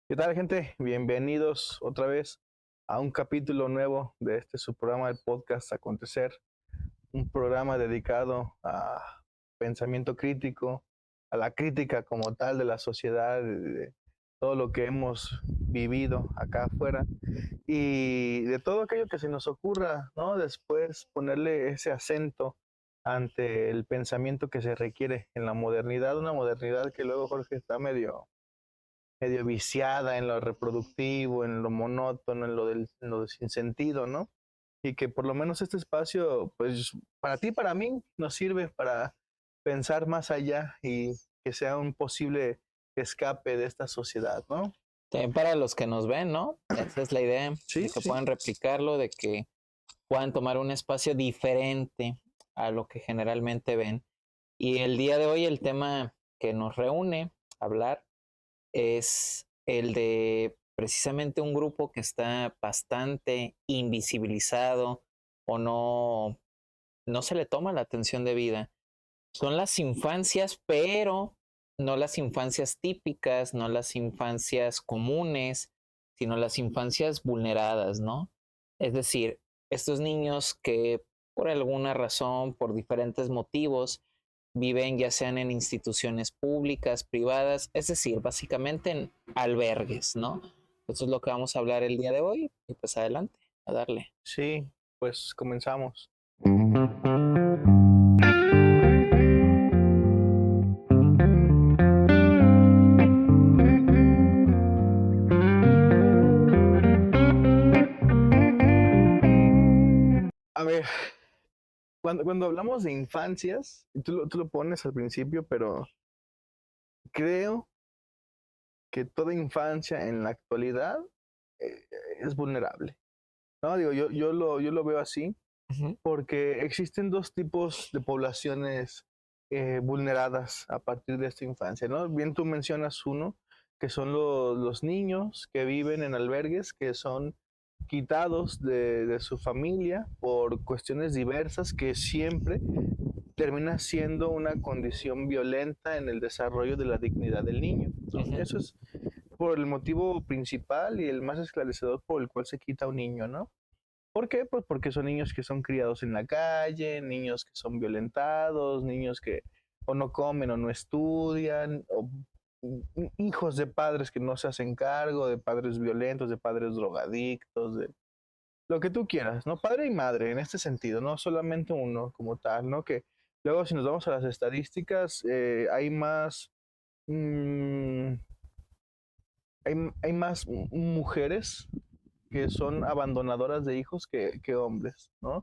¿Qué tal, gente? Bienvenidos otra vez a un capítulo nuevo de este su programa del podcast Acontecer, un programa dedicado a pensamiento crítico, a la crítica como tal de la sociedad, de todo lo que hemos vivido acá afuera y de todo aquello que se nos ocurra, ¿no? Después ponerle ese acento ante el pensamiento que se requiere en la modernidad, una modernidad que luego, Jorge, está medio viciada en lo reproductivo, en lo monótono, en lo sin sentido, ¿no? Y que por lo menos este espacio, pues para ti, para mí, nos sirve para pensar más allá y que sea un posible escape de esta sociedad, ¿no? También para los que nos ven, ¿no? Esa es la idea, Sí, de que sí, sí. puedan replicarlo, de que puedan tomar un espacio diferente a lo que generalmente ven. Y el día de hoy el tema que nos reúne a hablar es el de precisamente un grupo que está bastante invisibilizado o no se le toma la atención debida. Son las infancias, pero no las infancias típicas, no las infancias comunes, sino las infancias vulneradas, ¿no? Es decir, estos niños que por alguna razón, por diferentes motivos, viven ya sean en instituciones públicas, privadas, es decir, básicamente en albergues, ¿no? Eso es lo que vamos a hablar el día de hoy y pues adelante, a darle. Sí, pues comenzamos. A ver, cuando hablamos de infancias, tú lo pones al principio, pero creo que toda infancia en la actualidad eh, es vulnerable. No, digo, yo lo veo así Ujú. porque existen dos tipos de poblaciones vulneradas a partir de esta infancia, ¿no? Bien tú mencionas uno, que son los niños que viven en albergues, que son quitados de su familia por cuestiones diversas que siempre termina siendo una condición violenta en el desarrollo de la dignidad del niño, ¿no? Ujú. Eso es por el motivo principal y el más esclarecedor por el cual se quita a un niño, ¿no? ¿Por qué? Pues porque son niños que son criados en la calle, niños que son violentados, niños que o no comen o no estudian, o hijos de padres que no se hacen cargo, de padres violentos, de padres drogadictos, de lo que tú quieras, ¿no? Padre y madre en este sentido, no solamente uno como tal, ¿no? Que luego si nos vamos a las estadísticas, hay más, mm, hay más mujeres que son abandonadoras de hijos que hombres, ¿no?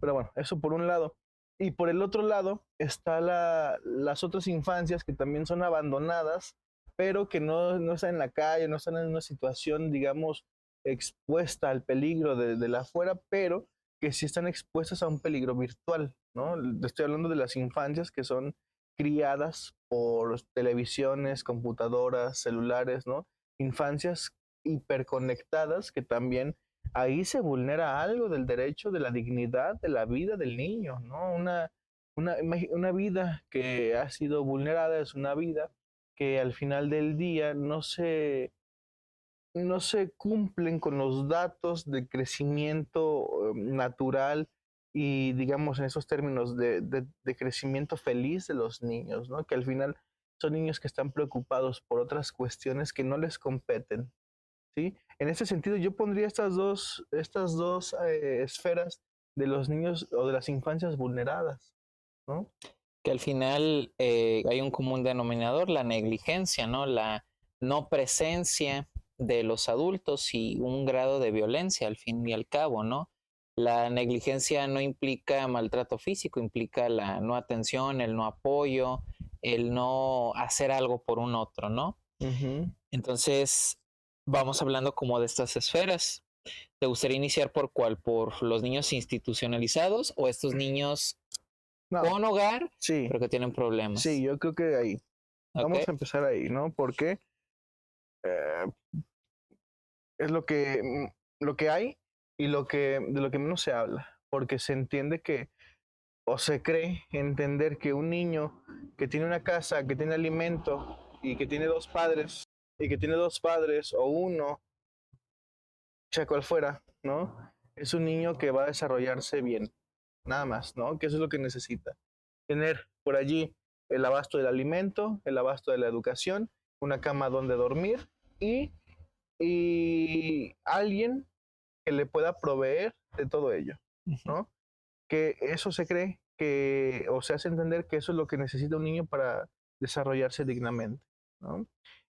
Pero bueno, eso por un lado. Y por el otro lado está las otras infancias que también son abandonadas, pero que no están en la calle, no están en una situación, digamos, expuesta al peligro de la afuera, pero que sí están expuestas a un peligro virtual, ¿no? Estoy hablando de las infancias que son criadas por televisiones, computadoras, celulares, ¿no? Infancias hiperconectadas que también ahí se vulnera algo del derecho de la dignidad de la vida del niño, ¿no? Una vida que ha sido vulnerada es una vida que al final del día no se cumplen con los datos de crecimiento natural y digamos en esos términos de crecimiento feliz de los niños, ¿no? Que al final son niños que están preocupados por otras cuestiones que no les competen. ¿Sí? En ese sentido, yo pondría estas dos esferas de los niños o de las infancias vulneradas, ¿no? Que al final hay un común denominador, la negligencia, ¿no? La no presencia de los adultos y un grado de violencia al fin y al cabo, ¿no? La negligencia no implica maltrato físico, implica la no atención, el no apoyo, el no hacer algo por un otro, ¿no? Ujú. Entonces, vamos hablando como de estas esferas. ¿Te gustaría iniciar por cuál? ¿Por los niños institucionalizados o estos niños No, con hogar, sí, pero que tienen sí, problemas? yo creo que ahí. ¿Ok? Vamos a empezar ahí, ¿no? Porque eh, es lo que hay y de lo que menos se habla. Porque se entiende que, o se cree entender que un niño que tiene una casa, que tiene alimento y que tiene dos padres, y que tiene dos padres o uno, sea cual fuera, ¿no? Es un niño que va a desarrollarse bien, nada más, ¿no? Que eso es lo que necesita. Tener por allí el abasto del alimento, el abasto de la educación, una cama donde dormir y, y alguien que le pueda proveer de todo ello, ¿no? Que eso se cree que, o se hace entender que eso es lo que necesita un niño para desarrollarse dignamente, ¿no?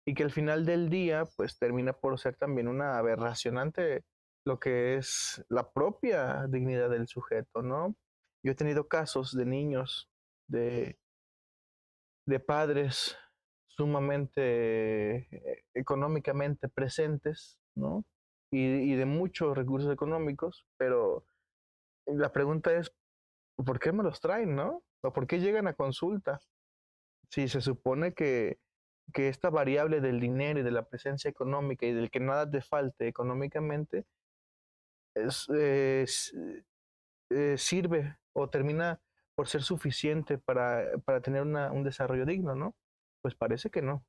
Y que al final del día, pues termina por ser también una aberración ante lo que es la propia dignidad del sujeto, ¿no? Yo he tenido casos de niños, de, de padres sumamente económicamente presentes, ¿no? Y de muchos recursos económicos, pero la pregunta es, ¿por qué me los traen, no? ¿O por qué llegan a consulta? Si se supone que esta variable del dinero y de la presencia económica y del que nada te falte económicamente es, sirve o termina por ser suficiente para tener un desarrollo digno, ¿no? Pues parece que no.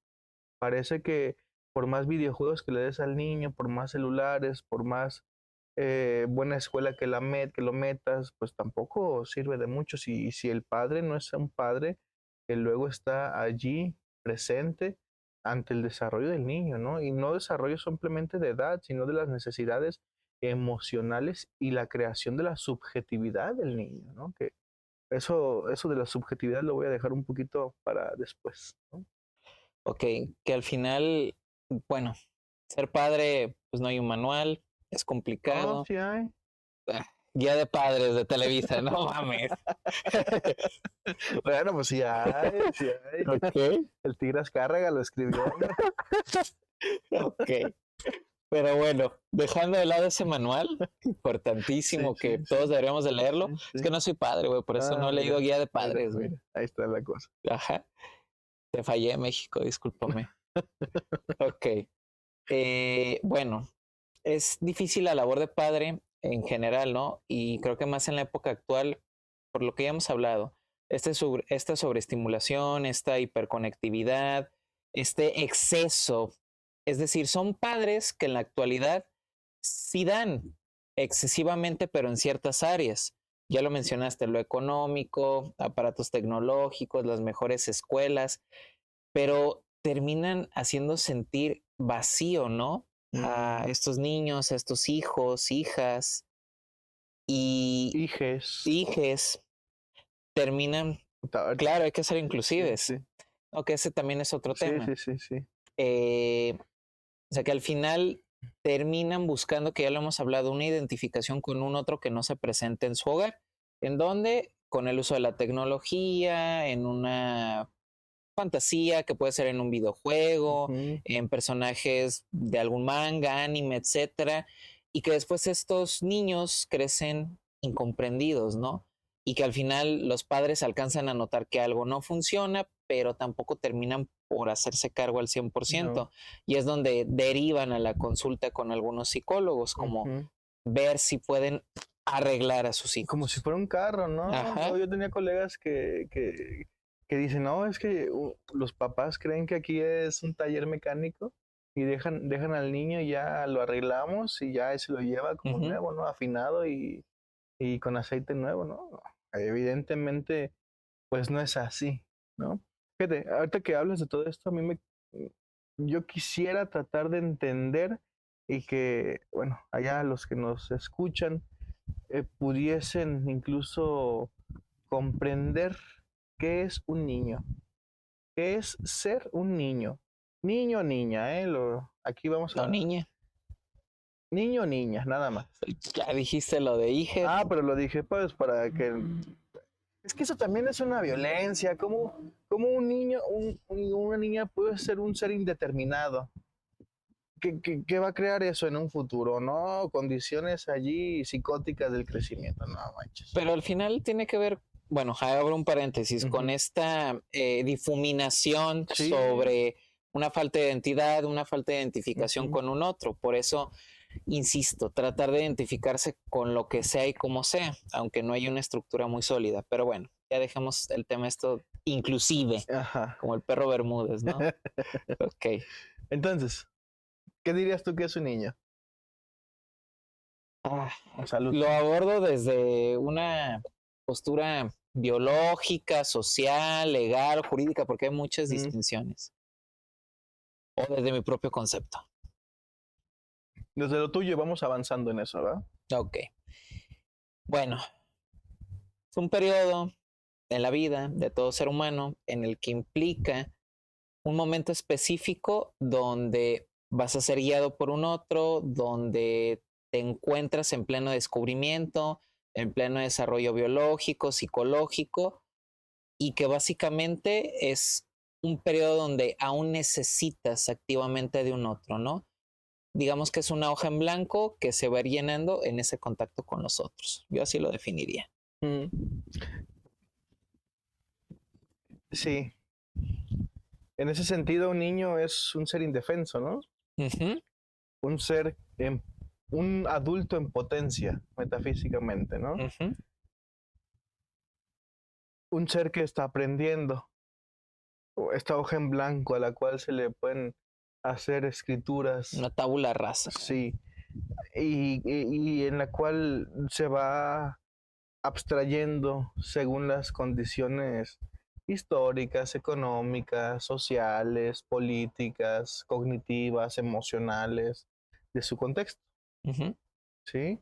Parece que por más videojuegos que le des al niño, por más celulares, por más buena escuela que lo metas, pues tampoco sirve de mucho si el padre no es un padre que luego está allí presente ante el desarrollo del niño, ¿no? Y no desarrollo simplemente de edad, sino de las necesidades emocionales y la creación de la subjetividad del niño, ¿no? Que eso de la subjetividad lo voy a dejar un poquito para después, ¿no? Ok, que al final, bueno, ser padre, pues no hay un manual, es Oh, complicado. sí hay. Ah, guía de padres de Televisa, no mames. Bueno, pues sí hay, sí hay. Ok, El Tigre Azcárraga lo escribió. ok. Pero bueno, dejando de lado ese manual, Sí, importantísimo sí, que sí, todos deberíamos de leerlo, sí, es que sí. no soy padre, güey, por eso no Ah, he leído mira, guía de mira, padres, güey. mira. Ahí está la cosa. Ajá, te fallé, México, discúlpame. Ok, bueno, es difícil la labor de padre en general, ¿no? Y creo que más en la época actual, por lo que ya hemos hablado, esta sobreestimulación, esta hiperconectividad, este exceso, es decir, son padres que en la actualidad sí dan excesivamente, pero en ciertas áreas. Ya lo mencionaste, lo económico, aparatos tecnológicos, las mejores escuelas, pero terminan haciendo sentir vacío, ¿no? A estos niños, a estos hijos, hijas y Hijes. hijes terminan, Ahorita- claro, hay que ser Sí, inclusives, sí. aunque ese también es otro Sí, tema. sí, sí, sí. O sea que al final terminan buscando, que ya lo hemos hablado, una identificación con un otro que no se presente en su hogar, en donde con el uso de la tecnología, en una fantasía que puede ser en un videojuego, Ujú. en personajes de algún manga, anime, etcétera, y que después estos niños crecen incomprendidos, ¿no? Y que al final los padres alcanzan a notar que algo no funciona, pero tampoco terminan por hacerse cargo al No. 100%. Y es donde derivan a la consulta con algunos psicólogos, como Ujú. ver si pueden arreglar a sus Como si hijos. fuera un carro, ¿no? Ajá. Yo tenía colegas que dicen, no, es que los papás creen que aquí es un taller mecánico y dejan al niño y ya lo arreglamos y ya se lo lleva como Ujú. nuevo, ¿no? Afinado y con aceite nuevo, ¿no? Evidentemente, pues no es así, ¿no? Fíjate, ahorita que hablas de todo esto, yo quisiera tratar de entender y que, bueno, allá los que nos escuchan pudiesen incluso comprender qué es un niño, qué es ser un niño. Niño o niña, ¿eh? Aquí vamos No, a... niña. Niño o niña, nada más. Ya dijiste lo de hija. Ah, pero lo dije pues para que... Es que eso también es una violencia. ¿Cómo un niño, una niña puede ser un ser indeterminado? ¿Qué va a crear eso en un futuro? ¿No? Condiciones allí psicóticas del crecimiento. No manches. Pero al final tiene que ver, bueno, abro un paréntesis, con Ujú. esta difuminación Sí. sobre una falta de identidad, una falta de identificación Ujú. con un otro. Por eso, insisto, tratar de identificarse con lo que sea y como sea, aunque no haya una estructura muy sólida. Pero bueno, ya dejemos el tema esto inclusive, Ajá. como el perro Bermúdez, ¿no? Ok. Entonces, ¿qué dirías tú que es un niño? Salud. Lo abordo desde una postura biológica, social, legal, jurídica, porque hay muchas distinciones. O desde mi propio concepto. Desde lo tuyo vamos avanzando en eso, ¿verdad? Ok. Bueno, es un periodo en la vida de todo ser humano en el que implica un momento específico donde vas a ser guiado por un otro, donde te encuentras en pleno descubrimiento, en pleno desarrollo biológico, psicológico, y que básicamente es un periodo donde aún necesitas activamente de un otro, ¿no? Digamos que es una hoja en blanco que se va a ir llenando en ese contacto con los otros. Yo así lo definiría. Sí. En ese sentido, un niño es un ser indefenso, ¿no? Un ser, un adulto en potencia, metafísicamente, ¿no? Un ser que está aprendiendo, esta hoja en blanco a la cual se le pueden hacer escrituras. Una tabula rasa. Sí. Y en la cual se va abstrayendo según las condiciones históricas, económicas, sociales, políticas, cognitivas, emocionales de su contexto. ¿Sí?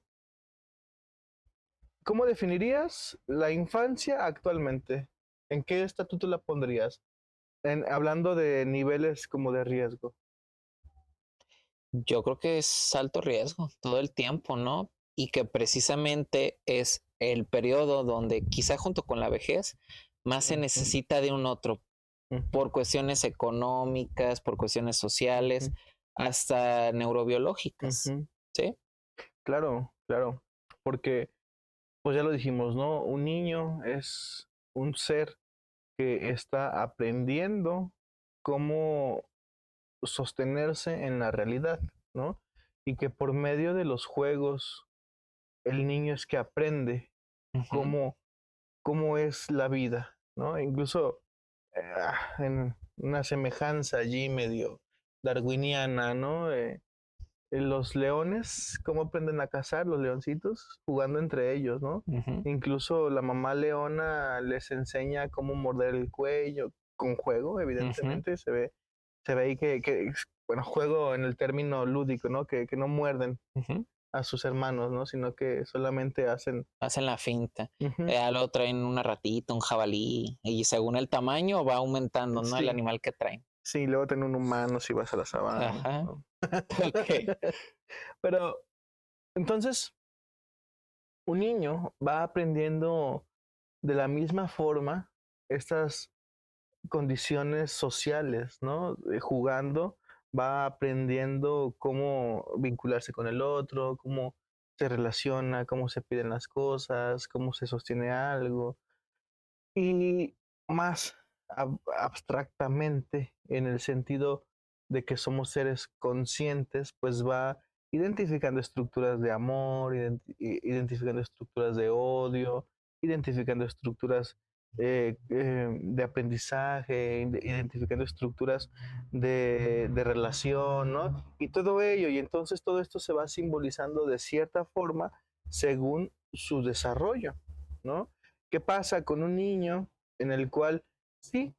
¿Cómo definirías la infancia actualmente? ¿En qué estatuto la pondrías? Hablando de niveles como de riesgo. Yo creo que es alto riesgo todo el tiempo, ¿no? Y que precisamente es el periodo donde quizá junto con la vejez más se necesita de un otro por cuestiones económicas, por cuestiones sociales, hasta neurobiológicas. ¿Sí? Claro, claro. Porque, pues ya lo dijimos, ¿no? Un niño es un ser que está aprendiendo cómo sostenerse en la realidad, ¿no? Y que por medio de los juegos, el niño es que aprende cómo es la vida, ¿no? Incluso en una semejanza allí medio darwiniana, ¿no? Los leones, cómo aprenden a cazar, los leoncitos, jugando entre ellos, ¿no? Incluso la mamá leona les enseña cómo morder el cuello, con juego, evidentemente, se ve ahí que, bueno, juego en el término lúdico, ¿no? Que no muerden a sus hermanos, ¿no? Sino que solamente hacen la finta. Luego traen una ratita, un jabalí, y según el tamaño va aumentando, ¿no? El animal que traen. Sí, luego tienen un humano si vas a la sabana. ¿No? Okay. Pero, entonces, un niño va aprendiendo de la misma forma estas condiciones sociales, ¿no? Jugando, va aprendiendo cómo vincularse con el otro, cómo se relaciona, cómo se piden las cosas, cómo se sostiene algo. Y más abstractamente, en el sentido de que somos seres conscientes, pues va identificando estructuras de amor, identificando estructuras de odio, identificando estructuras de aprendizaje, identificando estructuras de relación, ¿no? Y todo ello, y entonces todo esto se va simbolizando de cierta forma según su desarrollo, ¿no? ¿Qué pasa con un niño en el cual sí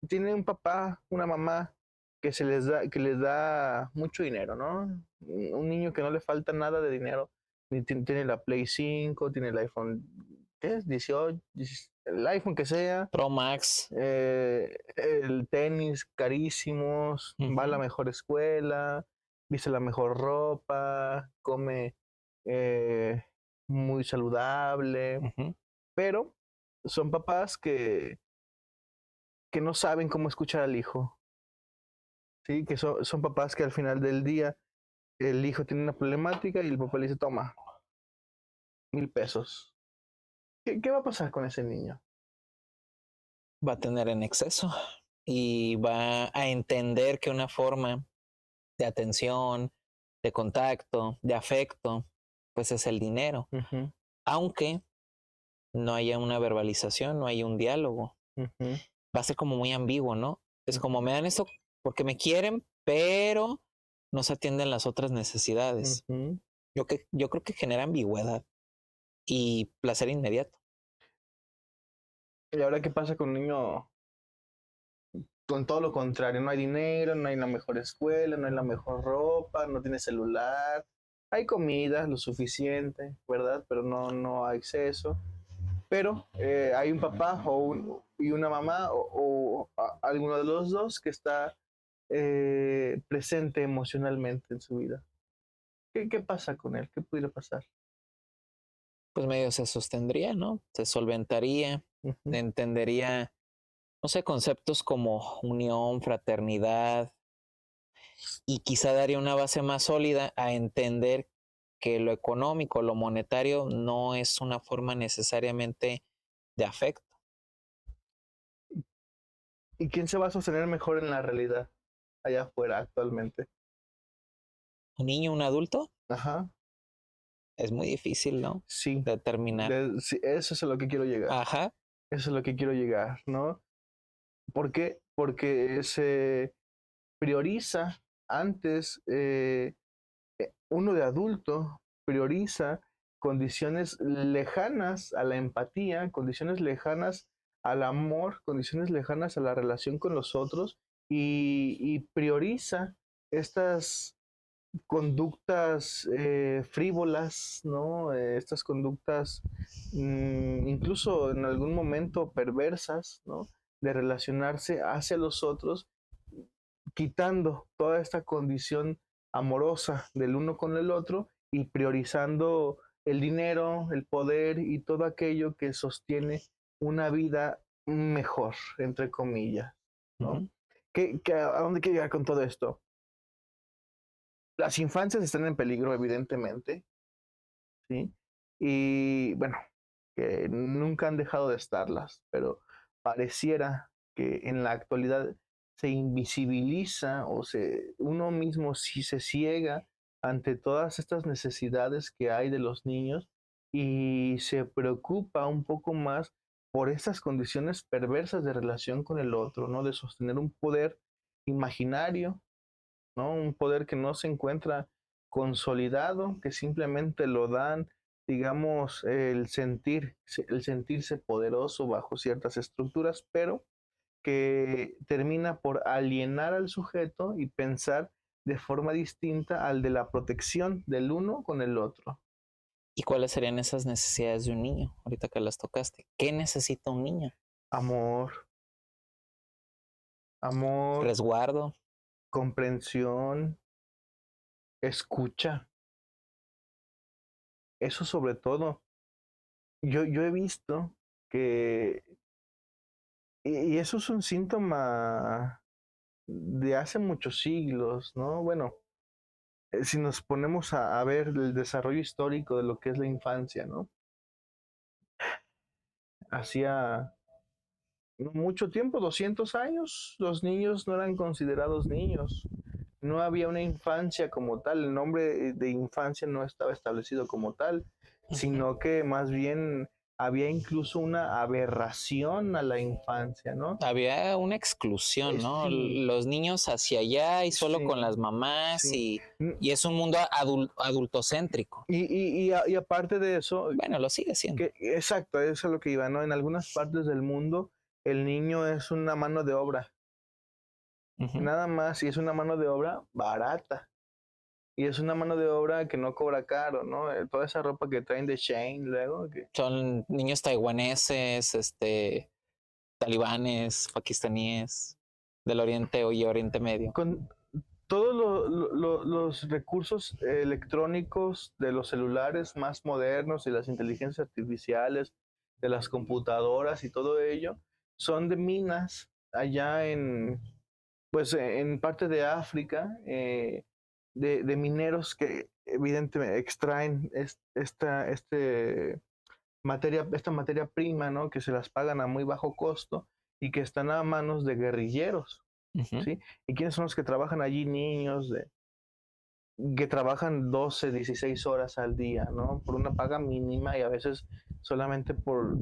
tiene un papá, una mamá que les da mucho dinero, ¿no? Un niño que no le falta nada de dinero, tiene la Play 5, tiene el iPhone, ¿qué es? 18, el iPhone que sea. Pro Max. El tenis carísimos, va a la mejor escuela, viste la mejor ropa, come muy saludable, pero son papás que no saben cómo escuchar al hijo, ¿sí? Que son papás que al final del día el hijo tiene una problemática y el papá le dice, toma, 1,000 pesos. ¿Qué va a pasar con ese niño? Va a tener en exceso y va a entender que una forma de atención, de contacto, de afecto, pues es el dinero. Aunque no haya una verbalización, no haya un diálogo. Va a ser como muy ambiguo, ¿no? Es como me dan esto porque me quieren, pero no se atienden las otras necesidades. Ujú. Yo creo que genera ambigüedad y placer inmediato. ¿Y ahora qué pasa con un niño con todo lo contrario? No hay dinero, no hay la mejor escuela, no hay la mejor ropa, no tiene celular, hay comida lo suficiente, ¿verdad? Pero no hay exceso. Pero hay un papá y una mamá alguno de los dos que está presente emocionalmente en su vida. ¿Qué pasa con él? ¿Qué pudiera pasar? Pues medio se sostendría, ¿no? Se solventaría, Ujú. entendería, no sé, conceptos como unión, fraternidad, y quizá daría una base más sólida a entender que lo económico, lo monetario, no es una forma necesariamente de afecto. ¿Y quién se va a sostener mejor en la realidad allá afuera actualmente? Un niño, un adulto, Ajá, es muy difícil, ¿no? sí, Determinar. sí, eso es a lo que quiero llegar. Ajá, Eso es a lo que quiero llegar, ¿no? ¿Por qué? Porque se prioriza antes, uno de adulto prioriza condiciones lejanas a la empatía, condiciones lejanas al amor, condiciones lejanas a la relación con los otros y prioriza estas conductas frívolas, ¿no? Estas conductas incluso en algún momento perversas, ¿no? De relacionarse hacia los otros, quitando toda esta condición amorosa del uno con el otro y priorizando el dinero, el poder y todo aquello que sostiene una vida mejor, entre comillas, ¿no? ujú, ¿A dónde quiero llegar con todo esto? Las infancias están en peligro, evidentemente, ¿sí? Y bueno, que nunca han dejado de estarlas, pero pareciera que en la actualidad se invisibiliza uno mismo si se ciega ante todas estas necesidades que hay de los niños y se preocupa un poco más por estas condiciones perversas de relación con el otro, ¿no? De sostener un poder imaginario, ¿no? Un poder que no se encuentra consolidado, que simplemente lo dan, digamos, el sentirse poderoso bajo ciertas estructuras, pero que termina por alienar al sujeto y pensar de forma distinta al de la protección del uno con el otro. ¿y cuáles serían esas necesidades de un niño? Ahorita que las tocaste. ¿Qué necesita un niño? Amor, amor, Resguardo. comprensión, escucha, eso sobre todo. Yo he visto que y eso es un síntoma de hace muchos siglos, ¿no? Bueno, si nos ponemos a ver el desarrollo histórico de lo que es la infancia, ¿no? Hacía no mucho tiempo, 200 años, los niños no eran considerados niños. No había una infancia como tal, el nombre de infancia no estaba establecido como tal, Ujú. sino que más bien había incluso una aberración a la infancia, ¿no? Había una exclusión, ¿no? Sí, Los niños hacia allá y solo sí, con las mamás sí. y es un mundo adultocéntrico. Y aparte de eso, Bueno, lo sigue siendo. exacto, eso es lo que iba, ¿no? En algunas partes del mundo, el niño es una mano de obra, Ujú. nada más, y es una mano de obra barata. Y es una mano de obra que no cobra caro, ¿no? Toda esa ropa que traen de Shane luego, Son niños taiwaneses, talibanes, pakistaníes, del Oriente y Oriente Medio. con todos los recursos electrónicos de los celulares más modernos y las inteligencias artificiales, de las computadoras y todo ello, son de minas allá pues en parte de África, de mineros que evidentemente extraen esta materia prima, ¿no? Que se las pagan a muy bajo costo y que están a manos de guerrilleros, Ujú. ¿sí? ¿Y quiénes son los que trabajan allí? Niños que trabajan 12, 16 horas al día, ¿no? Por una paga mínima y a veces solamente por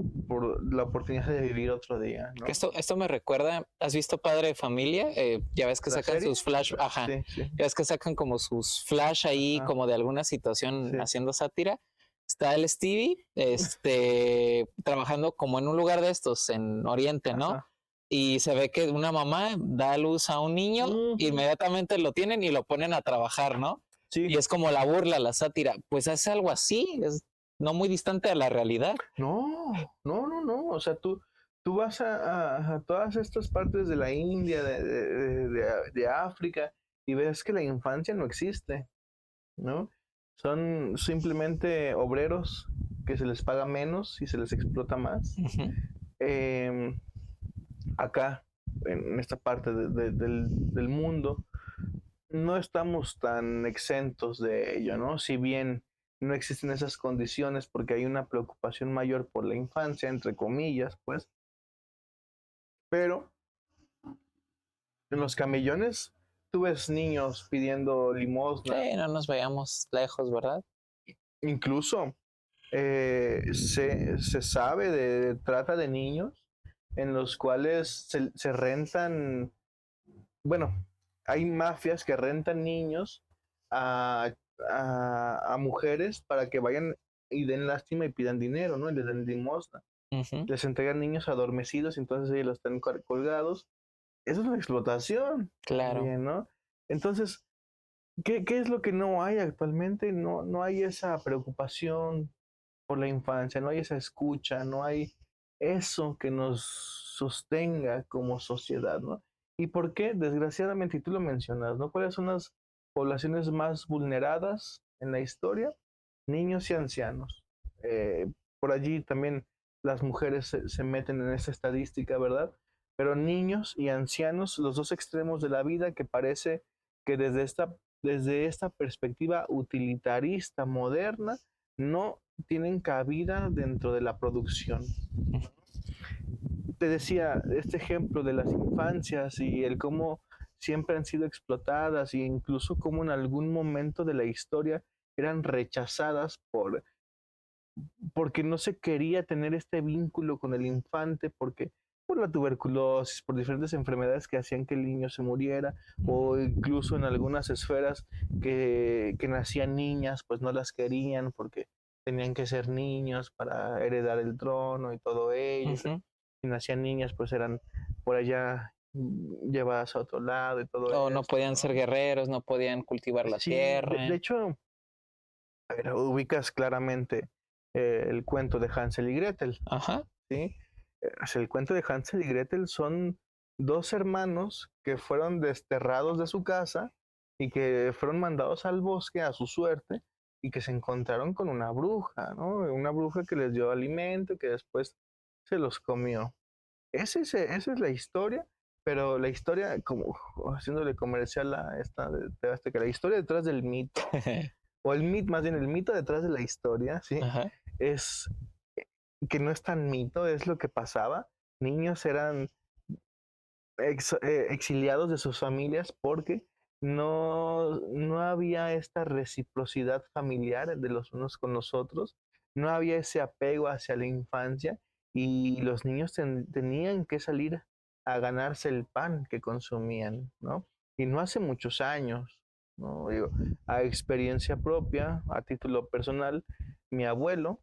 la oportunidad de vivir otro día, Que ¿no? esto me recuerda, ¿has visto Padre de Familia? Ya ves que ¿La sacan serie? sus flash, ajá, Sí, sí. ya ves que sacan como sus flash ahí, Ajá, como de alguna situación sí. haciendo sátira. Está el Stevie, trabajando como en un lugar de estos, en Oriente, ¿no? Ajá. Y se ve que una mamá da a luz a un niño, Ujú. inmediatamente lo tienen y lo ponen a trabajar, ¿no? Y Sí. es como la burla, la sátira. Pues hace algo así, es no muy distante a la realidad. No, no, no, no. O sea, tú vas a todas estas partes de la India, de África, y ves que la infancia no existe, ¿no? Son simplemente obreros que se les paga menos y se les explota más. Ujú. Em, Acá, en esta parte del mundo, no estamos tan exentos de ello, ¿no? Si bien no existen esas condiciones porque hay una preocupación mayor por la infancia, entre comillas, pues, pero en los camellones tú ves niños pidiendo limosna, Sí, no nos veamos lejos, ¿verdad? incluso se sabe de trata de niños en los cuales se rentan, bueno, hay mafias que rentan niños a, a mujeres para que vayan y den lástima y pidan dinero, ¿no? Y les den limosna. Ujú. Les entregan niños adormecidos y entonces ellos los están colgados. Eso es una explotación Claro. también, ¿no? Entonces, ¿qué es lo que no hay actualmente? No, no hay esa preocupación por la infancia, no hay esa escucha, no hay eso que nos sostenga como sociedad, ¿no? ¿Y por qué? Desgraciadamente, y tú lo mencionas, ¿no? ¿Cuáles son las poblaciones más vulneradas en la historia? Niños y ancianos. Por allí también las mujeres se meten en esa estadística, ¿verdad? Pero niños y ancianos, los dos extremos de la vida que parece que desde esta perspectiva utilitarista moderna no tienen cabida dentro de la producción. Te decía, este ejemplo de las infancias y el cómo siempre han sido explotadas e incluso cómo en algún momento de la historia eran rechazadas porque no se quería tener este vínculo con el infante, porque por la tuberculosis, por diferentes enfermedades que hacían que el niño se muriera, o incluso en algunas esferas que nacían niñas, pues no las querían porque tenían que ser niños para heredar el trono y todo ello. Ujú. Si nacían niñas, pues eran por allá llevadas a otro lado y todo O no esto, podían ser ¿no? guerreros, no podían cultivar la Sí, de tierra. hecho, a ver, ubicas claramente el cuento de Hansel y Gretel, Ajá. ¿sí? O sea, el cuento de Hansel y Gretel son dos hermanos que fueron desterrados de su casa y que fueron mandados al bosque a su suerte y que se encontraron con una bruja, ¿no? Una bruja que les dio alimento y que después se los comió. Esa es la historia, pero la historia, como haciéndole comercial a esta de Azteca, la historia detrás del mito, o el mito, más bien el mito detrás de la historia, ¿sí? Ajá. Es que no es tan mito, es lo que pasaba. Niños eran exiliados de sus familias porque no había esta reciprocidad familiar de los unos con los otros, no había ese apego hacia la infancia y los niños tenían que salir a ganarse el pan que consumían, ¿no? Y no hace muchos años, ¿no? Digo, a experiencia propia, a título personal, mi abuelo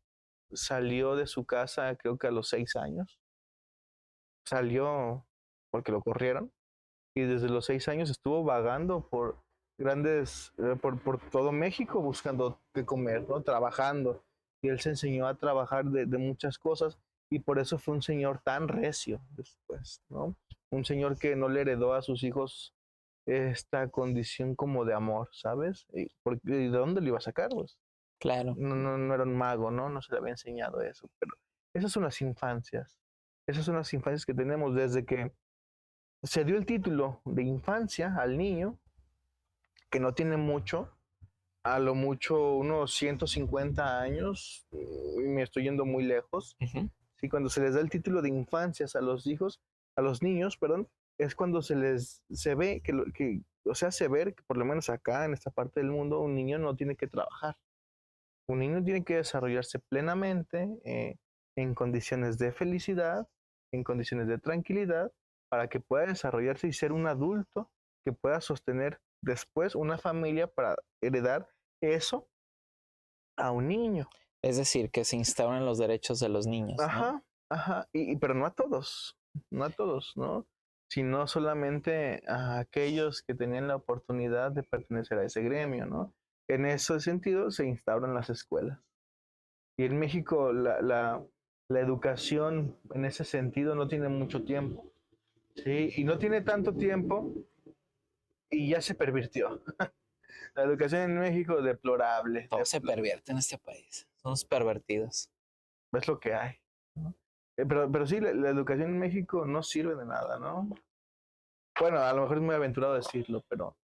salió de su casa creo que a los 6 años, salió porque lo corrieron y desde los 6 años estuvo vagando por por todo México buscando qué comer, ¿no? Trabajando. Y él se enseñó a trabajar de muchas cosas y por eso fue un señor tan recio después, ¿no? Un señor que no le heredó a sus hijos esta condición como de amor, ¿sabes? Porque ¿de dónde lo iba a sacar? Pues Claro. no era un mago, ¿no? No se le había enseñado eso, pero esas son las infancias. Esas son las infancias que tenemos desde que se dio el título de infancia al niño, que no tiene mucho, a lo mucho unos 150 años, me estoy yendo muy lejos. Ujú. Sí, cuando se les da el título de infancias a los hijos, a los niños, perdón, es cuando se ve o sea, hace ver que por lo menos acá en esta parte del mundo un niño no tiene que trabajar. Un niño tiene que desarrollarse plenamente en condiciones de felicidad, en condiciones de tranquilidad, para que pueda desarrollarse y ser un adulto que pueda sostener después una familia para heredar eso a un niño. Es decir, que se instauran los derechos de los niños, ¿no? Ajá, ajá, pero no a todos, no a todos, ¿no? Sino solamente a aquellos que tenían la oportunidad de pertenecer a ese gremio, ¿no? En ese sentido se instauran las escuelas. Y en México la educación en ese sentido no tiene mucho tiempo, ¿sí? Y no tiene tanto tiempo y ya se pervirtió. La educación en México deplorable, Todo se pervierte en este país. Somos pervertidos. es lo que hay, ¿no? Pero sí, la educación en México no sirve de nada, ¿no? Bueno, a lo mejor es muy aventurado decirlo, pero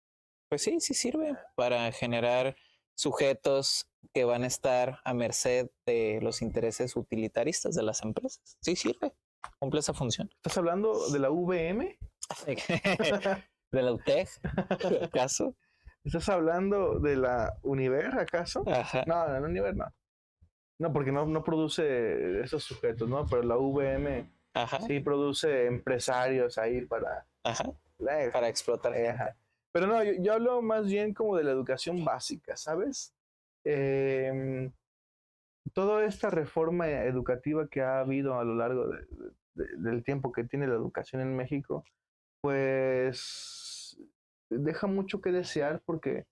Pues sí, sí sirve para generar sujetos que van a estar a merced de los intereses utilitaristas de las empresas. Sí sirve, cumple esa función. ¿estás hablando de la VM? ¿De la UTEG, acaso? ¿Estás hablando de la Univer, acaso? Ajá, No, la Univer no. No, porque no produce esos sujetos, ¿no? Pero la VM ajá, sí produce empresarios ahí para... ajá, eh, para explotar gente. ajá. Pero no, yo hablo más bien como de la educación básica, ¿sabes? Toda esta reforma educativa que ha habido a lo largo del tiempo que tiene la educación en México, pues deja mucho que desear porque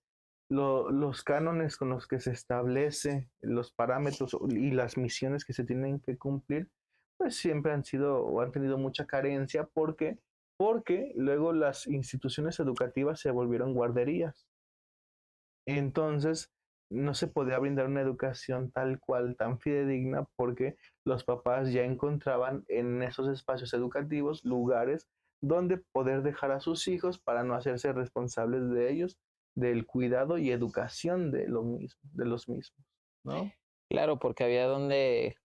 los cánones con los que se establece, los parámetros y las misiones que se tienen que cumplir, pues siempre han sido o han tenido mucha carencia porque luego las instituciones educativas se volvieron guarderías. Entonces, no se podía brindar una educación tal cual, tan fidedigna, porque los papás ya encontraban en esos espacios educativos lugares donde poder dejar a sus hijos para no hacerse responsables de ellos, del cuidado y educación de lo mismo, de los mismos, ¿no? Claro, porque había donde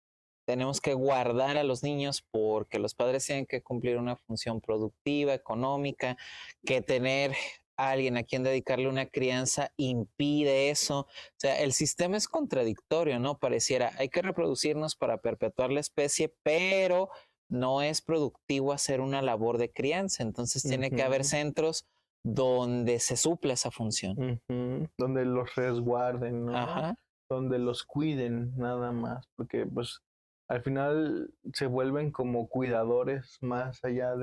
tenemos que guardar a los niños porque los padres tienen que cumplir una función productiva, económica, que tener a alguien a quien dedicarle una crianza impide eso. O sea, el sistema es contradictorio, ¿no? Pareciera, hay que reproducirnos para perpetuar la especie, pero no es productivo hacer una labor de crianza. Entonces tiene que haber Ujú, centros donde se suple esa función. ujú, donde los resguarden, ¿no? Ajá. Donde los cuiden nada más, porque pues al final se vuelven como cuidadores más allá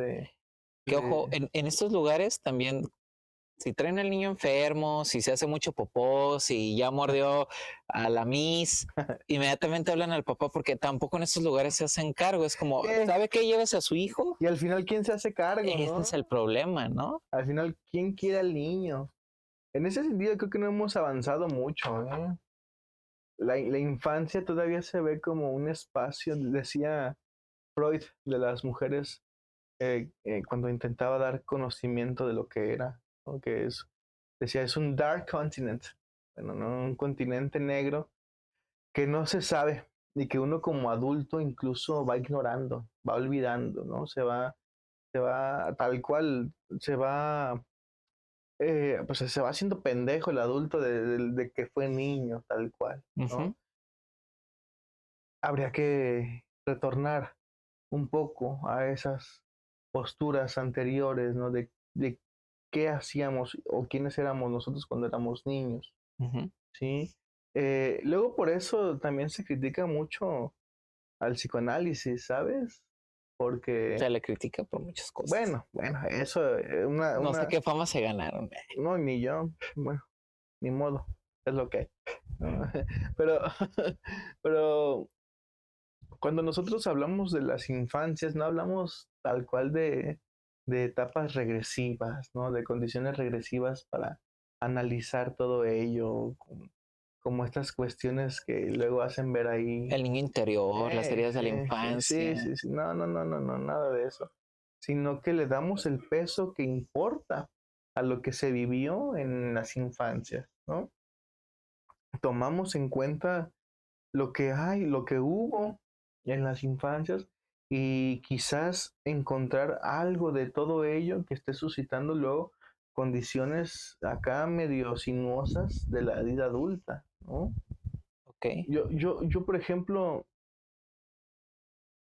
Que ojo, de... en estos lugares también si traen al niño enfermo, si se hace mucho popó, si ya mordió a la miss, inmediatamente hablan al papá porque tampoco en estos lugares se hacen cargo. Es como, ¿Qué? ¿sabe qué? Lleves a su hijo. Y al final, ¿quién se hace cargo, Ese no? es el problema, ¿no? Al final, ¿quién quiere al niño? En ese sentido, creo que no hemos avanzado mucho, ¿eh? La infancia todavía se ve como un espacio, decía Freud, de las mujeres cuando intentaba dar conocimiento de lo que era, ¿no? Que es, decía, es un dark continent, bueno, ¿no? Un continente negro que no se sabe y que uno como adulto incluso va ignorando, va olvidando, ¿no? Se va tal cual, se va, pues se va haciendo pendejo el adulto de que fue niño, tal cual, ¿no? Ujú. Habría que retornar un poco a esas posturas anteriores, ¿no? De qué hacíamos o quiénes éramos nosotros cuando éramos niños, Ujú. ¿sí? Luego por eso también se critica mucho al psicoanálisis, ¿sabes? Porque, Se le critica por muchas cosas. bueno, eso, No sé qué fama se ganaron. no, ni yo, bueno, ni modo, es lo que hay, ¿no? Pero, pero cuando nosotros hablamos de las infancias, no hablamos tal cual de etapas regresivas, ¿no? De condiciones regresivas para analizar todo ello, como estas cuestiones que luego hacen ver ahí. El niño interior, las heridas de la infancia. Sí. No, nada de eso. Sino que le damos el peso que importa a lo que se vivió en las infancias, ¿no? Tomamos en cuenta lo que hay, lo que hubo en las infancias y quizás encontrar algo de todo ello que esté suscitando luego condiciones acá medio sinuosas de la vida adulta, ¿no? Ok. Yo, por ejemplo,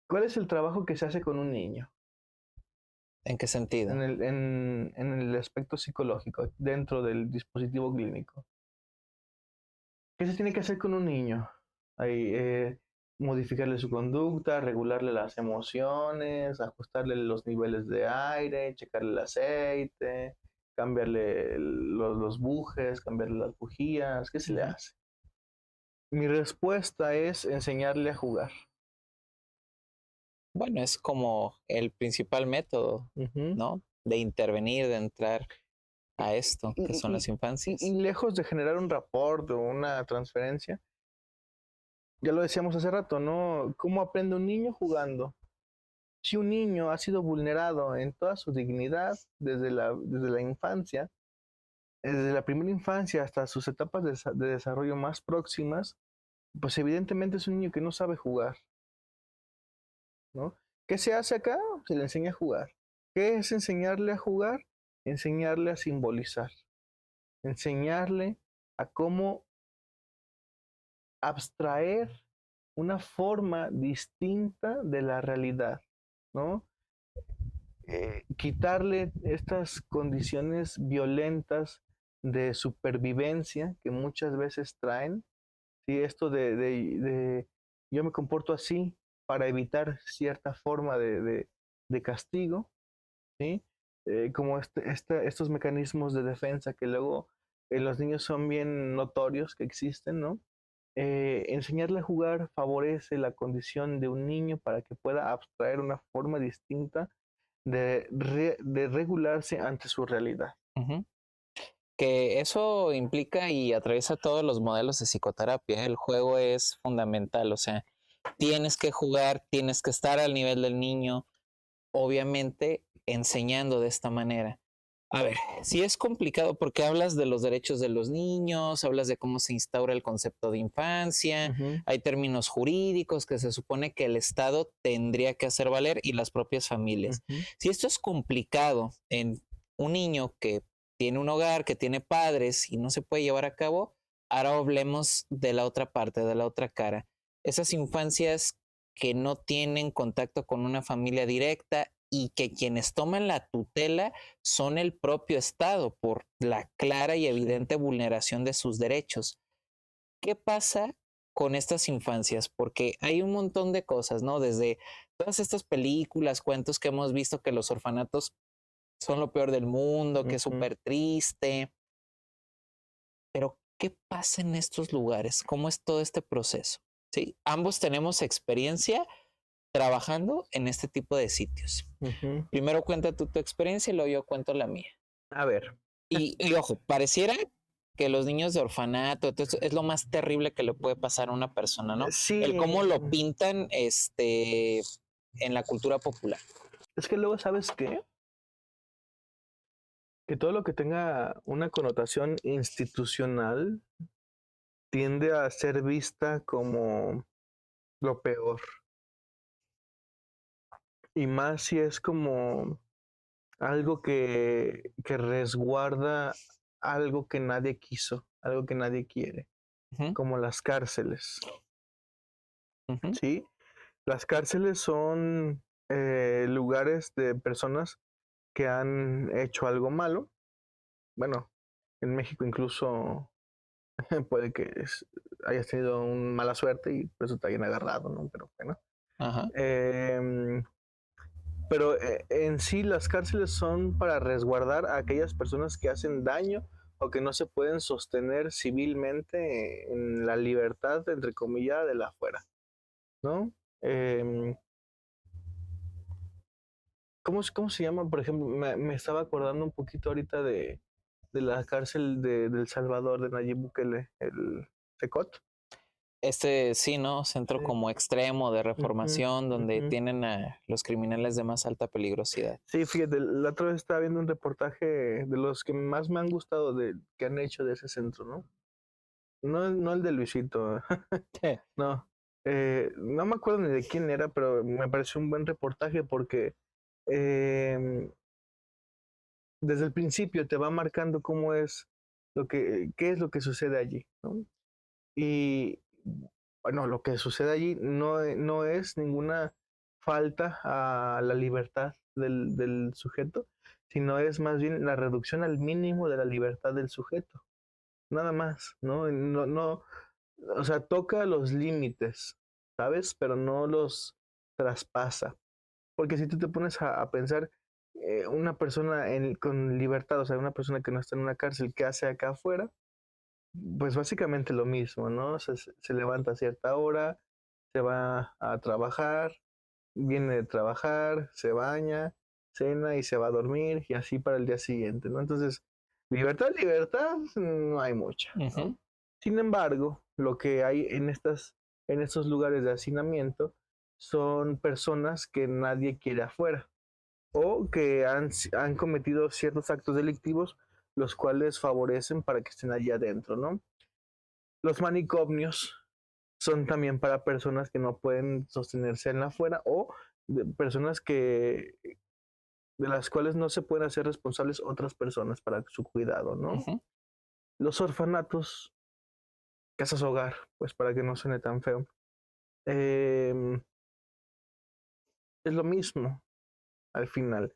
¿cuál es el trabajo que se hace con un niño? ¿En qué sentido? En el aspecto psicológico, dentro del dispositivo clínico. ¿Qué se tiene que hacer con un niño? Hay, modificarle su conducta, regularle las emociones, ajustarle los niveles de aire, checarle el aceite, cambiarle los bujes, cambiarle las bujías. ¿Qué se le hace? Mi respuesta es enseñarle a jugar. Bueno, es como el principal método, Ujú. ¿no? De intervenir, de entrar a esto, que Y, son las y- y infancias. lejos de generar un rapport o una transferencia, ya lo decíamos hace rato, ¿no? ¿Cómo aprende un niño jugando? Si un niño ha sido vulnerado en toda su dignidad desde la infancia, desde la primera infancia hasta sus etapas de desarrollo más próximas, pues evidentemente es un niño que no sabe jugar, ¿no? ¿Qué se hace acá? Se le enseña a jugar. ¿Qué es enseñarle a jugar? Enseñarle a simbolizar, enseñarle a cómo abstraer una forma distinta de la realidad, ¿no? Quitarle estas condiciones violentas de supervivencia que muchas veces traen, ¿sí? Esto de yo me comporto así para evitar cierta forma de castigo, ¿sí? Como estos mecanismos de defensa que luego en los niños son bien notorios que existen, ¿no? Enseñarle a jugar favorece la condición de un niño para que pueda abstraer una forma distinta de regularse ante su realidad. Ujú. Que eso implica y atraviesa todos los modelos de psicoterapia. El juego es fundamental, o sea, tienes que jugar, tienes que estar al nivel del niño, obviamente enseñando de esta manera. A ver, sí es complicado porque hablas de los derechos de los niños, hablas de cómo se instaura el concepto de infancia, Ujú, hay términos jurídicos que se supone que el Estado tendría que hacer valer y las propias familias. ujú, Si esto es complicado en un niño que tiene un hogar, que tiene padres y no se puede llevar a cabo, ahora hablemos de la otra parte, de la otra cara. Esas infancias que no tienen contacto con una familia directa y que quienes toman la tutela son el propio Estado por la clara y sí. evidente vulneración de sus derechos. ¿Qué pasa con estas infancias? Porque hay un montón de cosas, ¿no? Desde todas estas películas, cuentos que hemos visto que los orfanatos son lo peor del mundo, que es Ujú. súper triste, pero ¿qué pasa en estos lugares? ¿Cómo es todo este proceso? ¿Sí? Ambos tenemos experiencia trabajando en este tipo de sitios. Ujú. Primero cuenta tú tu experiencia y luego yo cuento la mía. A ver, Y ojo, pareciera que los niños de orfanato entonces, es lo más terrible que le puede pasar a una persona, ¿no? sí, El cómo lo pintan en la cultura popular. es que luego, ¿sabes qué? Que todo lo que tenga una connotación institucional tiende a ser vista como lo peor. Y más si es como algo que resguarda algo que nadie quiso, algo que nadie quiere, Ujú, como las cárceles, ujú, ¿sí? Las cárceles son lugares de personas que han hecho algo malo. Bueno, en México incluso puede que hayas tenido una mala suerte y por eso te hayan agarrado, ¿no? Pero bueno. ajá, Em, pero en sí las cárceles son para resguardar a aquellas personas que hacen daño o que no se pueden sostener civilmente en la libertad, entre comillas, de la afuera, ¿no? Em, ¿Cómo se llama? Por ejemplo, me estaba acordando un poquito ahorita de la cárcel de El Salvador, de Nayib Bukele, el Secot. sí, ¿no? Centro Sí. como extremo de Ujú, reformación donde ujú. tienen a los criminales de más alta peligrosidad. Sí, fíjate, la otra vez estaba viendo un reportaje de los que más me han gustado que han hecho de ese centro, ¿no? No, no el de Luisito, no. No me acuerdo ni de quién era, pero me pareció un buen reportaje porque eh, desde el principio te va marcando cómo es qué es lo que sucede allí, ¿no? Y bueno, lo que sucede allí no es ninguna falta a la libertad del sujeto, sino es más bien la reducción al mínimo de la libertad del sujeto. Nada más, ¿no? No, o sea, toca los límites, ¿sabes? Pero no los traspasa. Porque si tú te pones a pensar, una persona con libertad, o sea, una persona que no está en una cárcel, ¿qué hace acá afuera? Pues básicamente lo mismo, ¿no? Se levanta a cierta hora, se va a trabajar, viene de trabajar, se baña, cena y se va a dormir y así para el día siguiente, ¿no? Entonces, libertad, libertad, no hay mucha, Ujú. ¿no? Sin embargo, lo que hay en estos lugares de hacinamiento son personas que nadie quiere afuera o que han cometido ciertos actos delictivos los cuales favorecen para que estén allí adentro, ¿no? Los manicomios son también para personas que no pueden sostenerse en la afuera o de personas de las cuales no se pueden hacer responsables otras personas para su cuidado, ¿no? Ujú. Los orfanatos, casas hogar, pues para que no suene tan feo, eh, es lo mismo al final.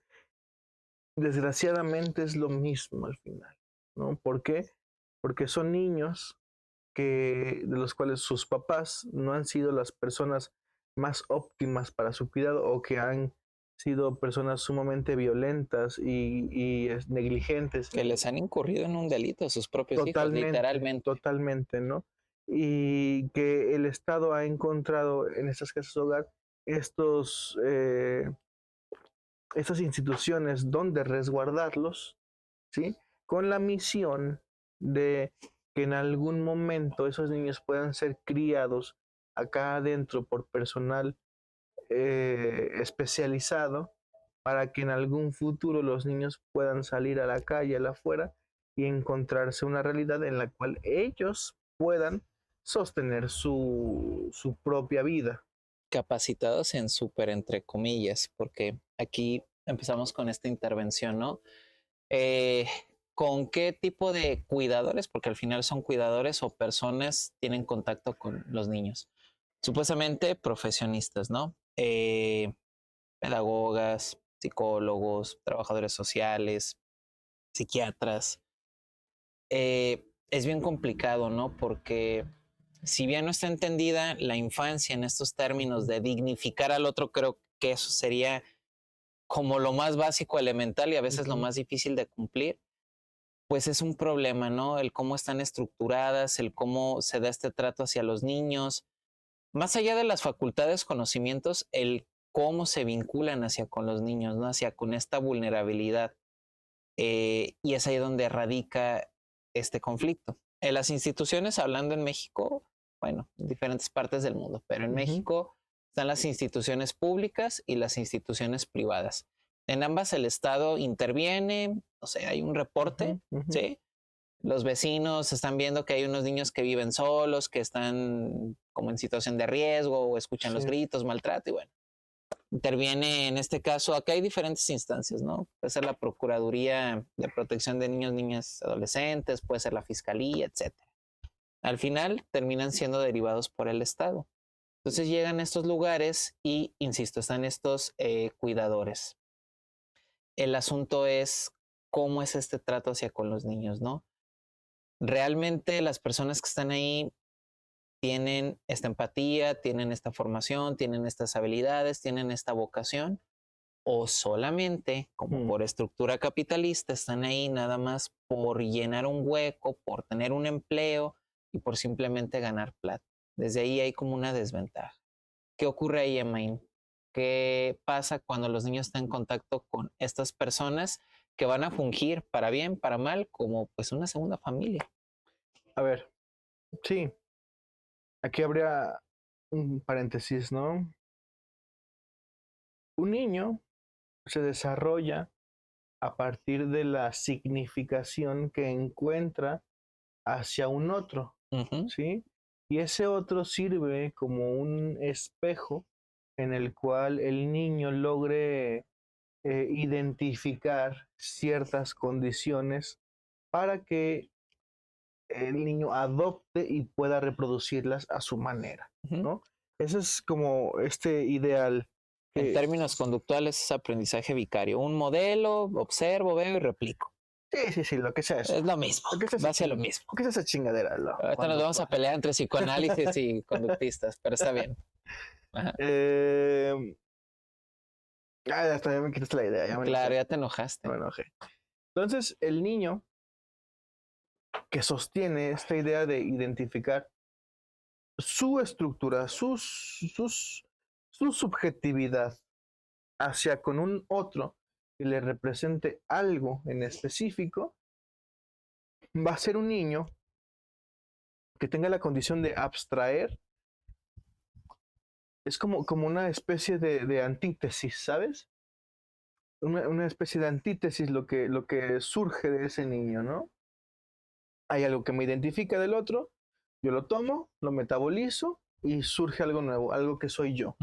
Desgraciadamente es lo mismo al final, ¿no? ¿Por qué? Porque son niños de los cuales sus papás no han sido las personas más óptimas para su cuidado o que han sido personas sumamente violentas y negligentes. Que les han incurrido en un delito a sus propios hijos, Totalmente, literalmente. totalmente, ¿no? Y que el Estado ha encontrado en estas casas hogar estos, estas instituciones donde resguardarlos, ¿sí? Con la misión de que en algún momento esos niños puedan ser criados acá adentro por personal especializado para que en algún futuro los niños puedan salir a la calle, a la afuera y encontrarse una realidad en la cual ellos puedan sostener su propia vida. Capacitados en súper entre comillas, porque aquí empezamos con esta intervención, ¿no? Eh, ¿Con qué tipo de cuidadores? Porque al final son cuidadores o personas tienen contacto con los niños. Supuestamente profesionistas, ¿no? Pedagogas, psicólogos, trabajadores sociales, psiquiatras. Es bien complicado, ¿no? Porque si bien no está entendida la infancia en estos términos de dignificar al otro, creo que eso sería como lo más básico, elemental y a veces lo Ujú. más difícil de cumplir, pues es un problema, ¿no? El cómo están estructuradas, el cómo se da este trato hacia los niños, más allá de las facultades, conocimientos, el cómo se vinculan hacia con los niños, ¿no? Hacia con esta vulnerabilidad. Y es ahí donde radica este conflicto. En las instituciones, hablando en México, bueno, en diferentes partes del mundo, pero en Ujú, México están las instituciones públicas y las instituciones privadas. En ambas el Estado interviene, o sea, hay un reporte, ujú, ujú. ¿sí? Los vecinos están viendo que hay unos niños que viven solos, que están como en situación de riesgo o escuchan los Sí. gritos, maltrato y bueno, interviene en este caso, acá hay diferentes instancias, ¿no? Puede ser la Procuraduría de Protección de Niños, Niñas, Adolescentes, puede ser la Fiscalía, etcétera. Al final terminan siendo derivados por el Estado. Entonces llegan a estos lugares y, insisto, están estos cuidadores. El asunto es cómo es este trato hacia con los niños, ¿no? Realmente las personas que están ahí tienen esta empatía, tienen esta formación, tienen estas habilidades, tienen esta vocación, o solamente, como Mm. por estructura capitalista, están ahí nada más por llenar un hueco, por tener un empleo y por simplemente ganar plata. Desde ahí hay como una desventaja. ¿Qué ocurre ahí, Emain? ¿Qué pasa cuando los niños están en contacto con estas personas que van a fungir para bien, para mal, como pues una segunda familia? A ver, sí, aquí habría un paréntesis, ¿no? Un niño se desarrolla a partir de la significación que encuentra hacia un otro, Ujú. ¿sí? Y ese otro sirve como un espejo en el cual el niño logre identificar ciertas condiciones para que el niño adopte y pueda reproducirlas a su manera, ¿no? Ese es como este ideal. En términos conductuales es aprendizaje vicario. Un modelo, observo, veo y replico. Sí, lo que sea eso. Es lo mismo, va a ser lo mismo. ¿Qué es esa chingadera? Ahorita nos vamos a pelear entre psicoanálisis y conductistas, pero está bien. Ajá. Hasta ya me quitaste la idea. Claro, ya te enojaste. Me enojé. Entonces, el niño que sostiene esta idea de identificar su estructura, su subjetividad hacia con un otro que le represente algo en específico, va a ser un niño que tenga la condición de abstraer. Es como una especie de antítesis, ¿sabes? Una especie de antítesis lo que surge de ese niño, ¿no? Hay algo que me identifica del otro, yo lo tomo, lo metabolizo y surge algo nuevo, algo que soy yo.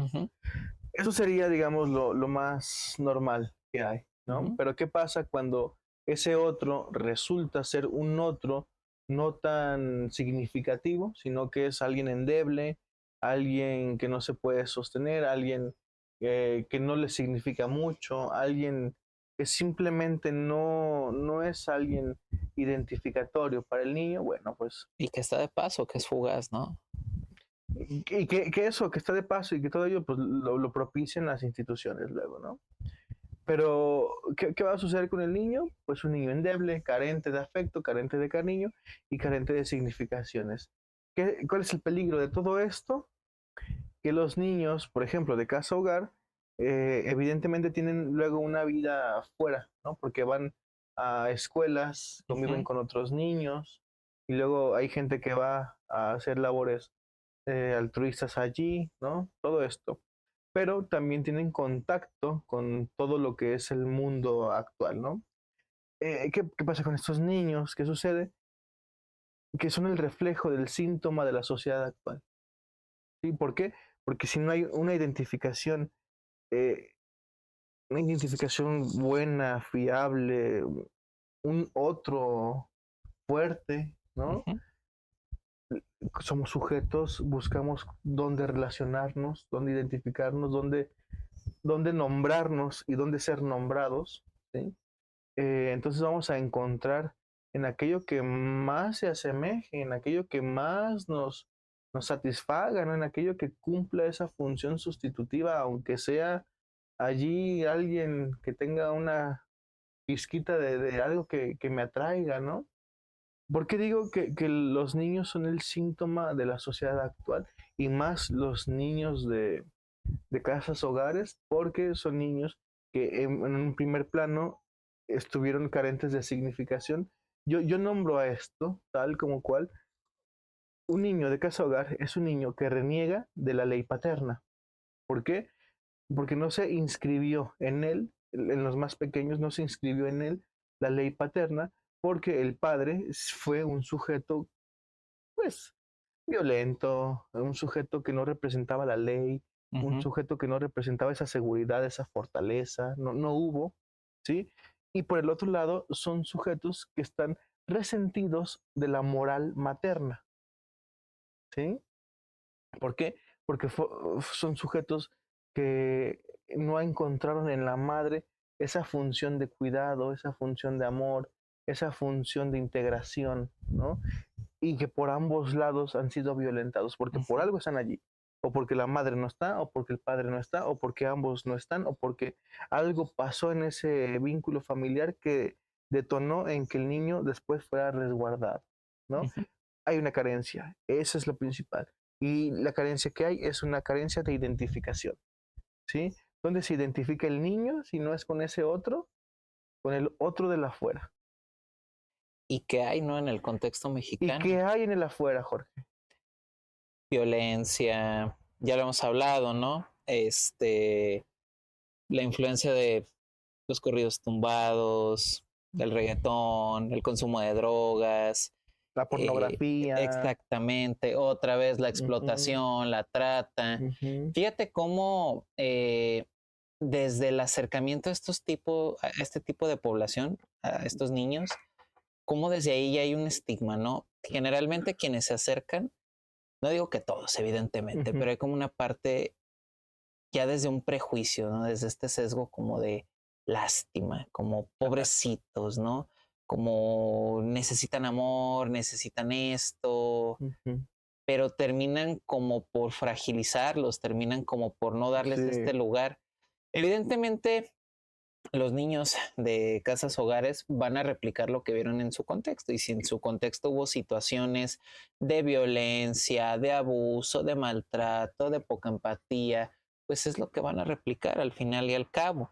Eso sería, digamos, lo más normal que hay, ¿no? Pero ¿qué pasa cuando ese otro resulta ser un otro no tan significativo, sino que es alguien endeble, alguien que no se puede sostener, alguien que no le significa mucho, alguien que simplemente no es alguien identificatorio para el niño? Bueno, pues... Y que está de paso, que es fugaz, ¿no? Y que eso, que está de paso y que todo ello pues lo propician las instituciones luego, ¿no? Pero, ¿qué va a suceder con el niño? Pues un niño endeble, carente de afecto, carente de cariño y carente de significaciones. ¿Cuál es el peligro de todo esto? Que los niños, por ejemplo, de casa-hogar, evidentemente tienen luego una vida afuera, ¿no? Porque van a escuelas, conviven con otros niños y luego hay gente que va a hacer labores altruistas allí, ¿no? Todo esto. Pero también tienen contacto con todo lo que es el mundo actual, ¿no? ¿Qué pasa con estos niños? ¿Qué sucede? Que son el reflejo del síntoma de la sociedad actual. ¿Sí? ¿Por qué? Porque si no hay eh, una identificación buena, fiable, un otro fuerte, ¿no? Somos sujetos, buscamos dónde relacionarnos, dónde identificarnos, dónde nombrarnos y dónde ser nombrados, ¿sí? Entonces vamos a encontrar en aquello que más se asemeje, en aquello que más nos satisfaga, ¿no? En aquello que cumpla esa función sustitutiva, aunque sea allí alguien que tenga una pizquita de algo que me atraiga, ¿no? ¿Por qué digo que los niños son el síntoma de la sociedad actual? Y más los niños de casas hogares, porque son niños que en un primer plano estuvieron carentes de significación. Yo nombro a esto tal como cual un niño de casa hogar es un niño que reniega de la ley paterna. ¿Por qué? Porque no se inscribió en él, en los más pequeños no se inscribió en él la ley paterna, porque el padre fue un sujeto, pues, violento, un sujeto que no representaba la ley, un sujeto que no representaba esa seguridad, esa fortaleza, no hubo, ¿sí? Y por el otro lado, son sujetos que están resentidos de la moral materna, ¿sí? ¿Por qué? Porque son sujetos que no encontraron en la madre esa función de cuidado, esa función de amor, esa función de integración, ¿no? Y que por ambos lados han sido violentados, porque por algo están allí, o porque la madre no está, o porque el padre no está, o porque ambos no están, o porque algo pasó en ese vínculo familiar que detonó en que el niño después fuera resguardado, ¿no? Hay una carencia, eso es lo principal. Y la carencia que hay es una carencia de identificación, ¿sí? ¿Dónde se identifica el niño si no es con ese otro? Con el otro del afuera. ¿Y qué hay, no, en el contexto mexicano? ¿Y qué hay en el afuera, Jorge? Violencia, ya lo hemos hablado, ¿no? La influencia de los corridos tumbados, del reggaetón, el consumo de drogas, La pornografía. exactamente, otra vez la explotación, la trata. Fíjate cómo desde el acercamiento a a este tipo de población, a estos niños, cómo desde ahí ya hay un estigma, ¿no? Generalmente quienes se acercan, no digo que todos, evidentemente, Ujú. pero hay como una parte ya desde un prejuicio, ¿no? Desde este sesgo como de lástima, como pobrecitos, ¿no? Como necesitan amor, necesitan esto, Ujú. pero terminan como por fragilizarlos, terminan como por no darles este Sí. lugar. Evidentemente, los niños de casas hogares van a replicar lo que vieron en su contexto y si en su contexto hubo situaciones de violencia, de abuso, de maltrato, de poca empatía, pues es lo que van a replicar al final y al cabo.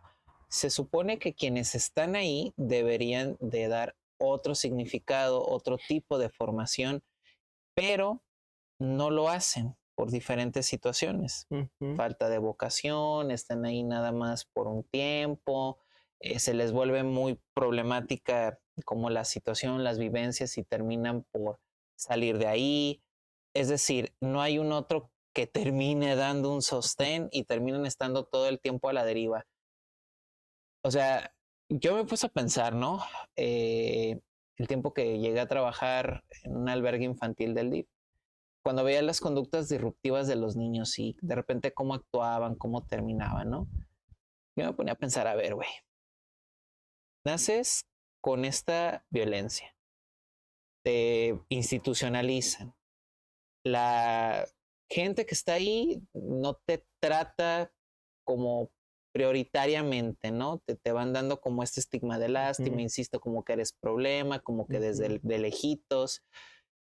Se supone que quienes están ahí deberían de dar otro significado, otro tipo de formación, pero no lo hacen por diferentes situaciones. Ujú. Falta de vocación, están ahí nada más por un tiempo, se les vuelve muy problemática como la situación, las vivencias y terminan por salir de ahí. Es decir, no hay un otro que termine dando un sostén y terminan estando todo el tiempo a la deriva. O sea, yo me puse a pensar, ¿no? Eh, el tiempo que llegué a trabajar en un albergue infantil del DIF cuando veía las conductas disruptivas de los niños y de repente cómo actuaban, cómo terminaban, ¿no? Yo me ponía a pensar, a ver, güey, naces con esta violencia, te institucionalizan, la gente que está ahí no te trata como prioritariamente, ¿no? Te van dando como este estigma de lástima, Ujú. insisto, como que eres problema, como que desde Ujú. de lejitos,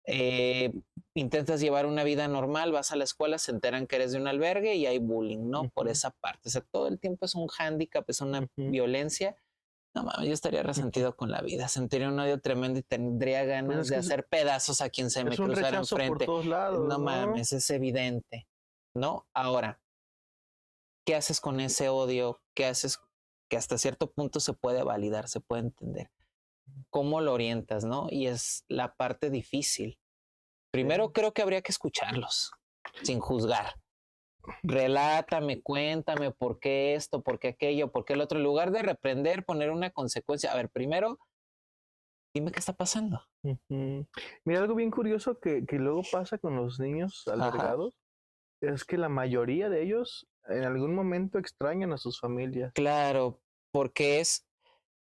eh, intentas llevar una vida normal, vas a la escuela, se enteran que eres de un albergue y hay bullying, ¿no? Por Ujú. esa parte. O sea, todo el tiempo es un hándicap, es una Ujú. violencia. No mames, yo estaría Ujú. resentido con la vida, sentiría un odio tremendo y tendría Pues ganas es de que hacer pedazos a quien se me es un cruzara rechazo por enfrente. todos lados, No ¿no? mames, es evidente, ¿no? Ahora, ¿qué haces con ese odio? ¿Qué haces que hasta cierto punto se puede validar, se puede entender? ¿Cómo lo orientas, no? Y es la parte difícil. Primero Sí. creo que habría que escucharlos, sin juzgar. Relátame, cuéntame por qué esto, por qué aquello, por qué el otro. En lugar de reprender, poner una consecuencia. A ver, primero, dime qué está pasando. Ujú. Mira, algo bien curioso que luego pasa con los niños Ajá. albergados es que la mayoría de ellos en algún momento extrañan a sus familias. Claro, porque